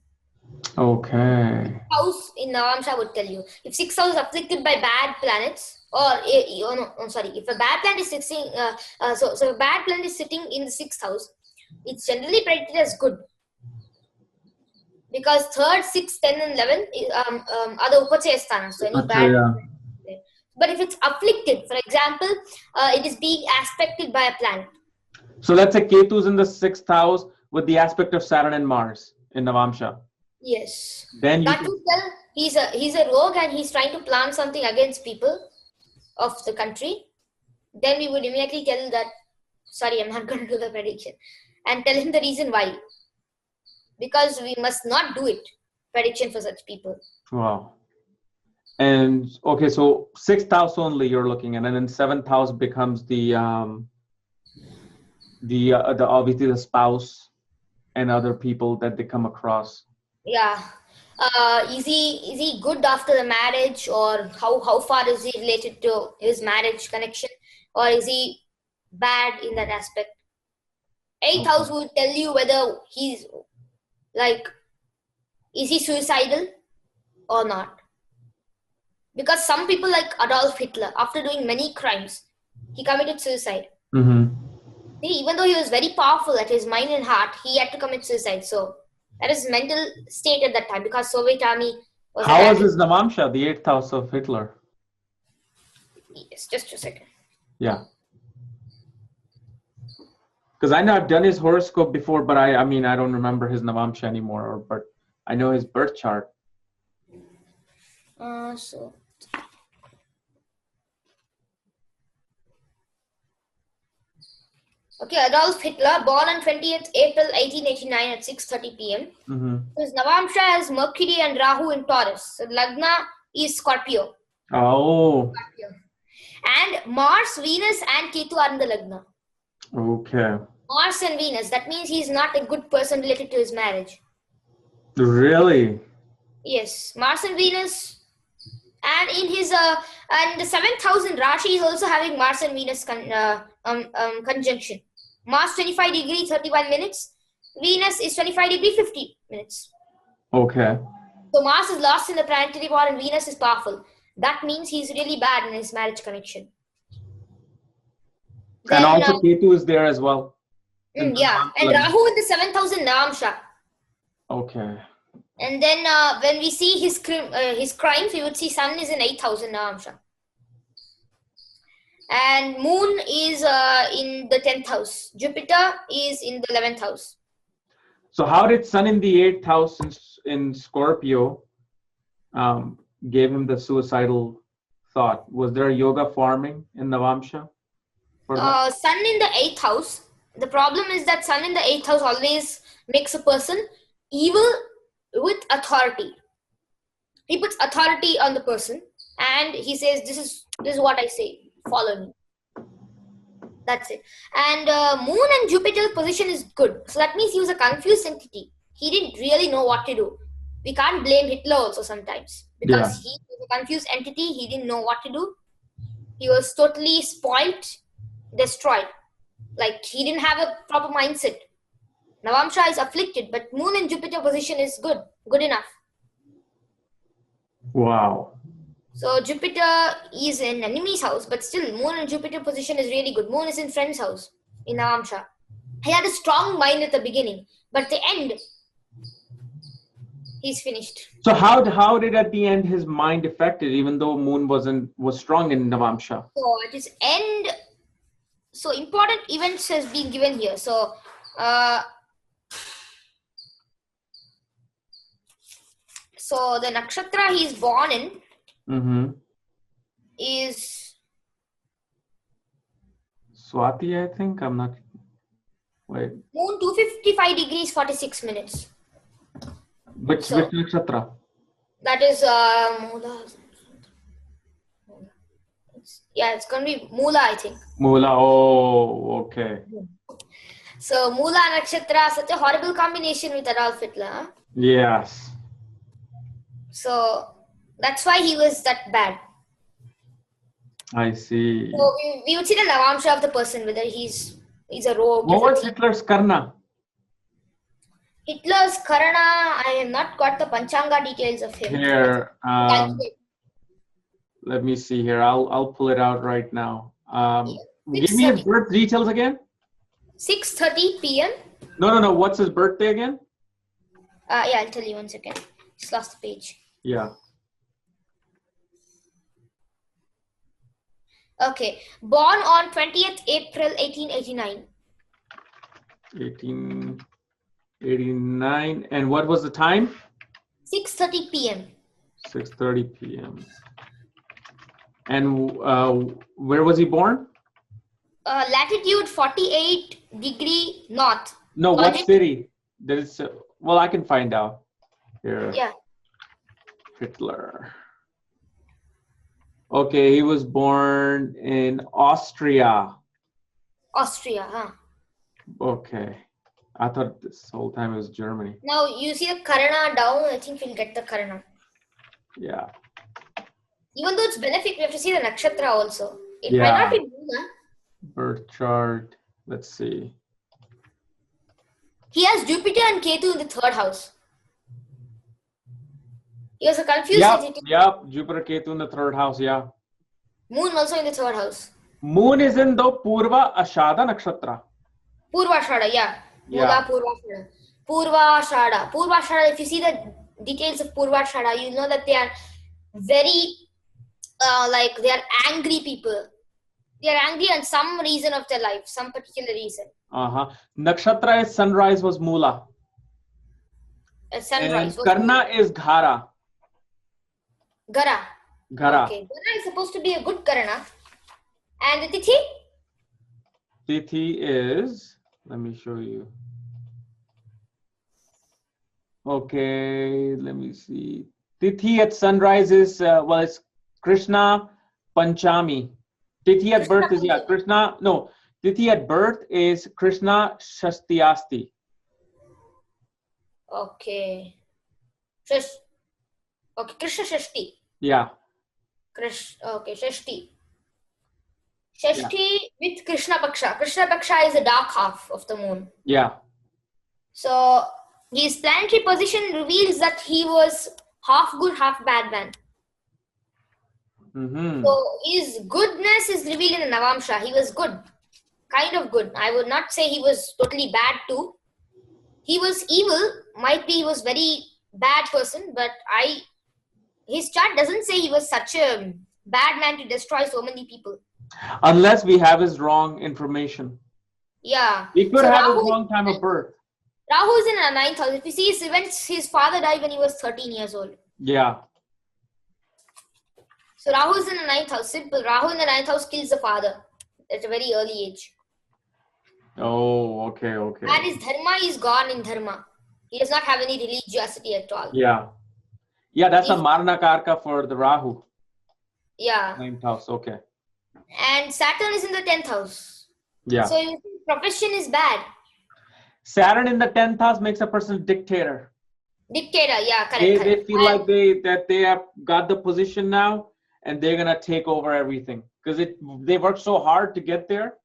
Okay. House in Navamsha would tell you. If sixth house is afflicted by bad planets, if a bad planet is sitting, so a bad planet is sitting in the sixth house, it's generally predicted as good. Because 3rd, 6th, 10, and 11 are the Upachaya sthanas, so any bad. But if it's afflicted, for example, it is being aspected by a planet. So let's say Ketu is in the 6th house with the aspect of Saturn and Mars in Navamsha. Yes. Then that will tell he's a rogue and he's trying to plan something against people of the country. Then we would immediately tell that, sorry, I'm not going to do the prediction, and tell him the reason why. Because we must not do it, prediction for such people. Wow. And okay, so 6th house only you're looking at, and then 7th house becomes the obviously the spouse and other people that they come across. Yeah. Is he good after the marriage, or how far is he related to his marriage connection, or is he bad in that aspect? 8th house will tell you whether he's like, is he suicidal or not? Because some people like Adolf Hitler, after doing many crimes, he committed suicide. Mm-hmm. Even though he was very powerful at his mind and heart, he had to commit suicide. So that is mental state at that time, because Soviet army was. How was his Navamsha, the 8th house of Hitler? Yes, just a second. Yeah. Because I know I've done his horoscope before, but I mean, I don't remember his Navamsha anymore, but I know his birth chart. So. Okay, Adolf Hitler, born on 20th April 1889 at 6:30 p.m. Mm-hmm. His Navamsha has Mercury and Rahu in Taurus. So Lagna is Scorpio. Oh. Scorpio. And Mars, Venus, and Ketu are in the Lagna. Okay. Mars and Venus. That means he's not a good person related to his marriage. Really? Yes, Mars and Venus. And in his and the 7th house in Rashi is also having Mars and Venus conjunction. Mars 25 degree 31 minutes. Venus is 25 degree 50 minutes. Okay. So Mars is lost in the planetary war and Venus is powerful. That means he's really bad in his marriage connection. Then, and also Ketu is there as well. Yeah, and Rahu in the 7th house in Navamsha. Okay. And then when we see his crimes, we would see Sun is in 8th house in Navamsha. And Moon is in the 10th house. Jupiter is in the 11th house. So how did Sun in the 8th house in Scorpio gave him the suicidal thought? Was there a yoga forming in Navamsha? Sun in the 8th house. The problem is that Sun in the 8th house always makes a person evil with authority. He puts authority on the person and he says, this is what I say, follow me. That's it. And Moon and Jupiter's position is good. So that means he was a confused entity. He didn't really know what to do. We can't blame Hitler also sometimes, because he was a confused entity. He didn't know what to do. He was totally spoiled, destroyed. Like, he didn't have a proper mindset. Navamsha is afflicted, but Moon and Jupiter position is good enough. Wow. So Jupiter is in enemy's house, but still Moon and Jupiter position is really good. Moon is in friend's house in Navamsha. He had a strong mind at the beginning, but at the end, he's finished. So how did at the end his mind affected, even though Moon was strong in Navamsha? So at his end, so important events has been given here. So so the nakshatra he's born in is Swati, I think. I'm not. Wait. Moon 255 degrees 46 minutes. Which nakshatra? That is Mula. It's going to be Mula, I think. Mula. Oh, okay. So Mula nakshatra, such a horrible combination with Adolf Hitler. Huh? Yes. So that's why he was that bad. I see. So we would see the Navamsha of the person, whether he's a rogue. What was Hitler's Karna? Hitler's Karana, I have not got the Panchanga details of him. Here, let me see here. I'll pull it out right now. Give me his birth details again. 6:30 p.m. No. What's his birthday again? Yeah, I'll tell you 1 second. Just lost the page. Yeah. Okay. Born on 20th April 1889. 1889. And what was the time? 6:30 p.m. 6:30 p.m. And where was he born? Latitude 48 degree north. No, what city? There is. Well, I can find out. Here. Yeah. Hitler. Okay, he was born in Austria. Austria, huh? Okay. I thought this whole time it was Germany. Now you see the Karana down, I think we'll get the Karana. Yeah. Even though it's benefic, we have to see the nakshatra also. It Yeah. might not be Mula. Birth chart. Let's see. He has Jupiter and Ketu in the 3rd house. He was confused. Yep. Jupiter Ketu in the 3rd house. Yeah. Moon also in the 3rd house. Moon is in the Purva Ashada nakshatra. Purva Shada, yeah. Mula, Purva Shada. Purva Shada. Purva Shada, if you see the details of Purva Shada, you know that they are very, they are angry people. They are angry on some reason of their life, some particular reason. Nakshatra is sunrise was Mula. Sunrise. And Karna is Ghara. Gara. Ghara. Okay. Gara is supposed to be a good Karana. And the Tithi? Tithi is, let me show you. Okay, let me see. Tithi at sunrise is, it's Krishna Panchami. Tithi at birth is, Krishna, no. Tithi at birth is Krishna Shastiyasti. Okay. Okay, Krishna Shashti. Yeah. Okay, Shashti. Shashti with Krishna Paksha. Krishna Paksha is the dark half of the moon. Yeah. So his planetary position reveals that he was half good, half bad man. So his goodness is revealed in the Navamsha. He was good, kind of good. I would not say he was totally bad too. He was evil. Might be he was very bad person, but his chart doesn't say he was such a bad man to destroy so many people. Unless we have his wrong information. Yeah. He could have his wrong time of birth. Rahu is in the 9th house. If you see his events, his father died when he was 13 years old. Yeah. So Rahu is in the 9th house. Simple. Rahu in the 9th house kills the father at a very early age. Oh, okay. And his dharma is gone in dharma. He does not have any religiosity at all. Yeah. Yeah, that's a Marna Karka for the Rahu. Yeah. 9th house, okay. And Saturn is in the 10th house. Yeah. So his profession is bad. Saturn in the 10th house makes a person dictator. Dictator, yeah, correct. They feel like they have got the position now and they're going to take over everything. Because they work so hard to get there.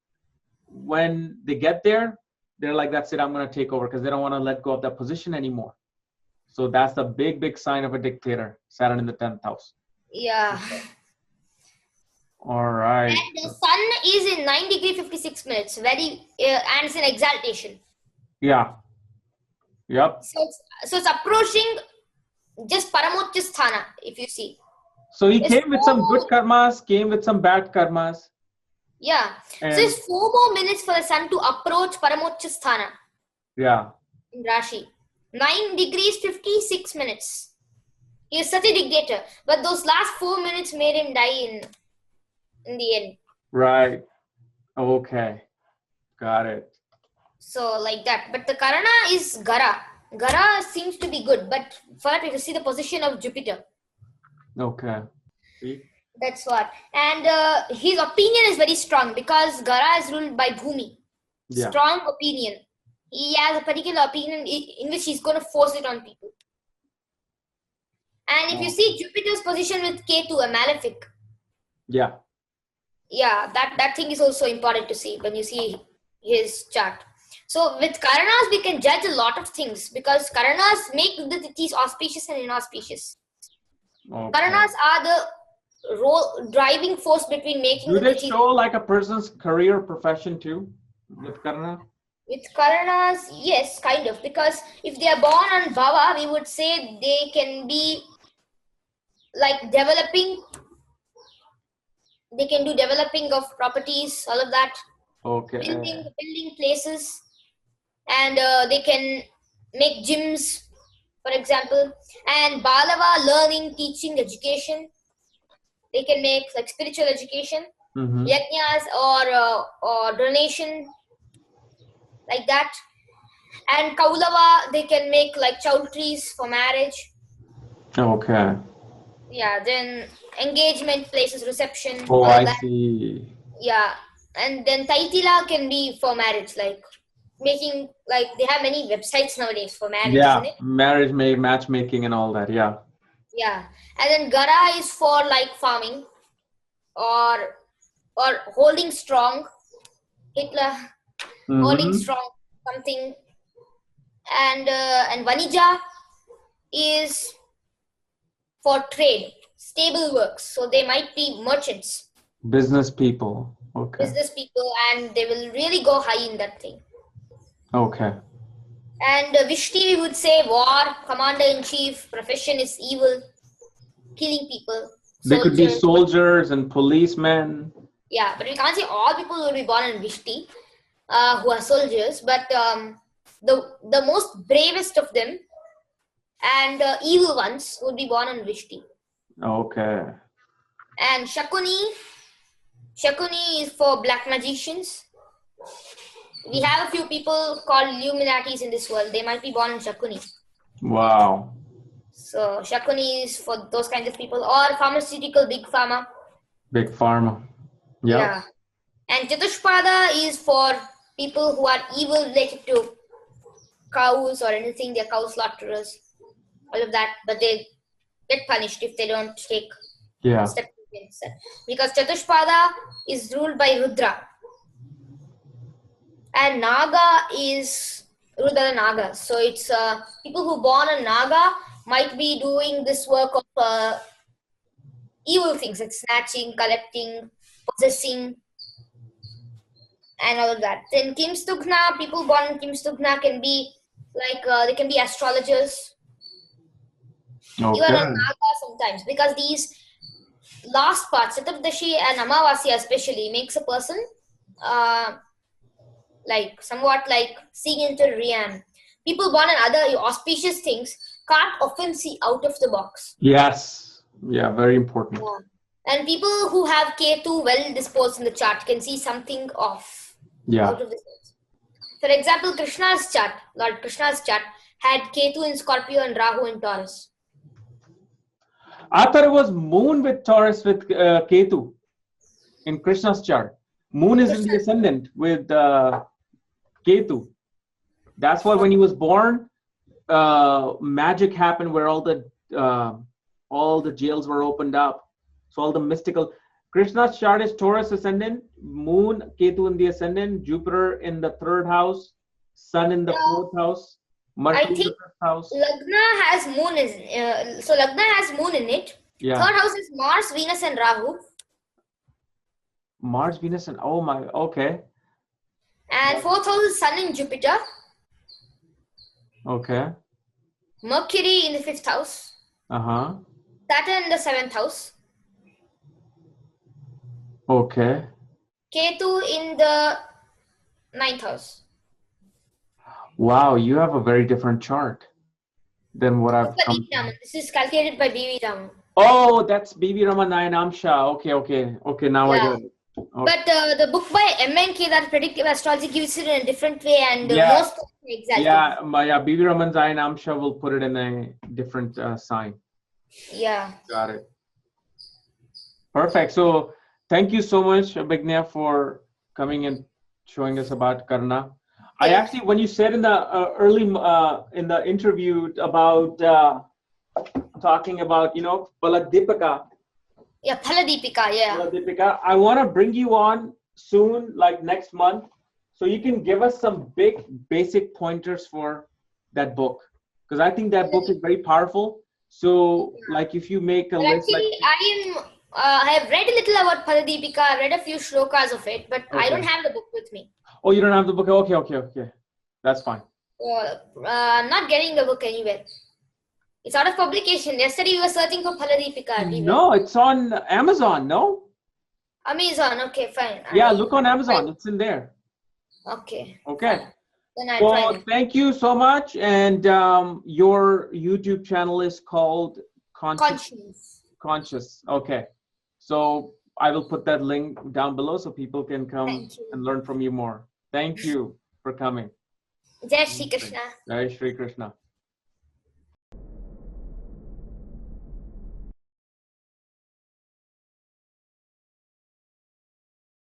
When they get there, they're like, that's it, I'm going to take over. Because they don't want to let go of that position anymore. So that's the big sign of a dictator. Saturn in the 10th house. Yeah. All right. And the sun is in 9 degree 56 minutes. And it's in exaltation. Yeah. Yep. So it's approaching just Paramochya Sthana, if you see. So he came with some good karmas, came with some bad karmas. Yeah. And so it's 4 more minutes for the sun to approach Paramochya Sthana. Yeah. In Rashi. 9 degrees 56 minutes. He is such a dictator. But those last 4 minutes made him die in the end. Right. Okay. Got it. So like that. But the Karana is Gara. Gara seems to be good. But first we have to see the position of Jupiter. Okay. See? That's what. And his opinion is very strong because Gara is ruled by Bhumi. Yeah. Strong opinion. He has a particular opinion in which he's going to force it on people. And if you see Jupiter's position with Ketu, a malefic. Yeah. Yeah, that thing is also important to see when you see his chart. So with Karanas, we can judge a lot of things because Karanas make the Tithis auspicious and inauspicious. Okay. Karanas are the driving force between making Do they show like a person's career profession too with Karana? With Karanas, yes, kind of. Because if they are born on Bhava, we would say they can be like developing. They can do developing of properties, all of that. Okay. Building places. And they can make gyms, for example. And Balava, learning, teaching, education. They can make like spiritual education. Yajnas or donation. Like that. And Kaulava, they can make like chowdhuries for marriage. Okay. Yeah, then engagement, places, reception, Oh, all I that. see. Yeah, and then Taitila can be for marriage, like making, like they have many websites nowadays for marriage, isn't Yeah, it? matchmaking and all that. Yeah. Yeah, and then Gara is for like farming or holding strong. Hitler holding Mm-hmm. strong something, and Vanija is for trade, stable works. So they might be merchants, Business people. Okay. business people, and they will really go high in that thing. Okay. And Vishti, we would say war, commander in chief, profession is evil, killing people, They could be soldiers. soldiers and policemen. Yeah, but we can't say all people will be born in Vishti who are soldiers, but the most bravest of them and evil ones would be born in Vishti. Okay. And Shakuni is for black magicians. We have a few people called Illuminatis in this world. They might be born in Shakuni. Wow. So Shakuni is for those kinds of people, or pharmaceutical big pharma. Big pharma. Yep. Yeah. And Chatushpada is for people who are evil related to cows or anything. They're cow slaughterers, all of that. But they get punished if they don't take Yeah. steps against that. Because Chatushpada is ruled by Rudra. And Naga is ruled by the Naga. So it's people who born in Naga might be doing this work of evil things like snatching, collecting, possessing, and all of that. Then Kimstugna, people born in Kimstugna can be like they can be astrologers. Even Okay. on Naga sometimes, because these last parts, Saturdashi and Amavasya especially, makes a person like somewhat like seeing into realm. People born in other auspicious things can't often see out of the box. Yes. Yeah, very important. Yeah. And people who have Ketu well disposed in the chart can see something off Yeah. out of the sense. For example, Krishna's chart, Lord Krishna's chart, had Ketu in Scorpio and Rahu in Taurus. I thought it was Moon with Taurus with Ketu in Krishna's chart. Moon is in the ascendant with Ketu. That's why when he was born, magic happened where all the jails were opened up. So all the mystical. Krishna's chart is Taurus ascendant, Moon, Ketu in the ascendant, Jupiter in the 3rd house, Sun in the 4th house, Mercury in the 5th house. Lagna has moon in so Lagna has moon in it. Yeah. 3rd house is Mars, Venus, and Rahu. Mars, Venus, and oh my, okay. And 4th house is Sun and Jupiter. Okay. Mercury in the 5th house. Uh-huh. Saturn in the 7th house. Okay. Ketu in the 9th house. Wow, you have a very different chart than what I've come. This is calculated by B.V. Raman. Oh, that's B.V. Ramanayana. Okay, now I get it. Okay. But the book by M.N.K. that predictive astrology gives it in a different way and most exactly. Yeah, B.V. Ramanayana will put it in a different sign. Yeah. Got it. Perfect. So thank you so much, Abhignya, for coming and showing us about Karana. I actually, when you said in the early in the interview about talking about Paladipika. Yeah, Paladipika. Yeah. Paladipika, I want to bring you on soon, like next month, so you can give us some basic pointers for that book, because I think that book is very powerful. So, like, if you make a list, actually, I have read a little about Paladipika. I read a few shlokas of it, but I don't have the book with me. Oh, you don't have the book? Okay. That's fine. I'm not getting the book anywhere. It's out of publication. Yesterday we were searching for Paladipika. No, it's on Amazon, no? Amazon, okay, fine. Yeah, look on Amazon. It's in there. Okay. Okay. Then I'll try it. Thank you so much. And your YouTube channel is called Conscious. Okay. So I will put that link down below so people can come and learn from you more. Thank you for coming. Jai Shri Krishna. Jai Shri Krishna.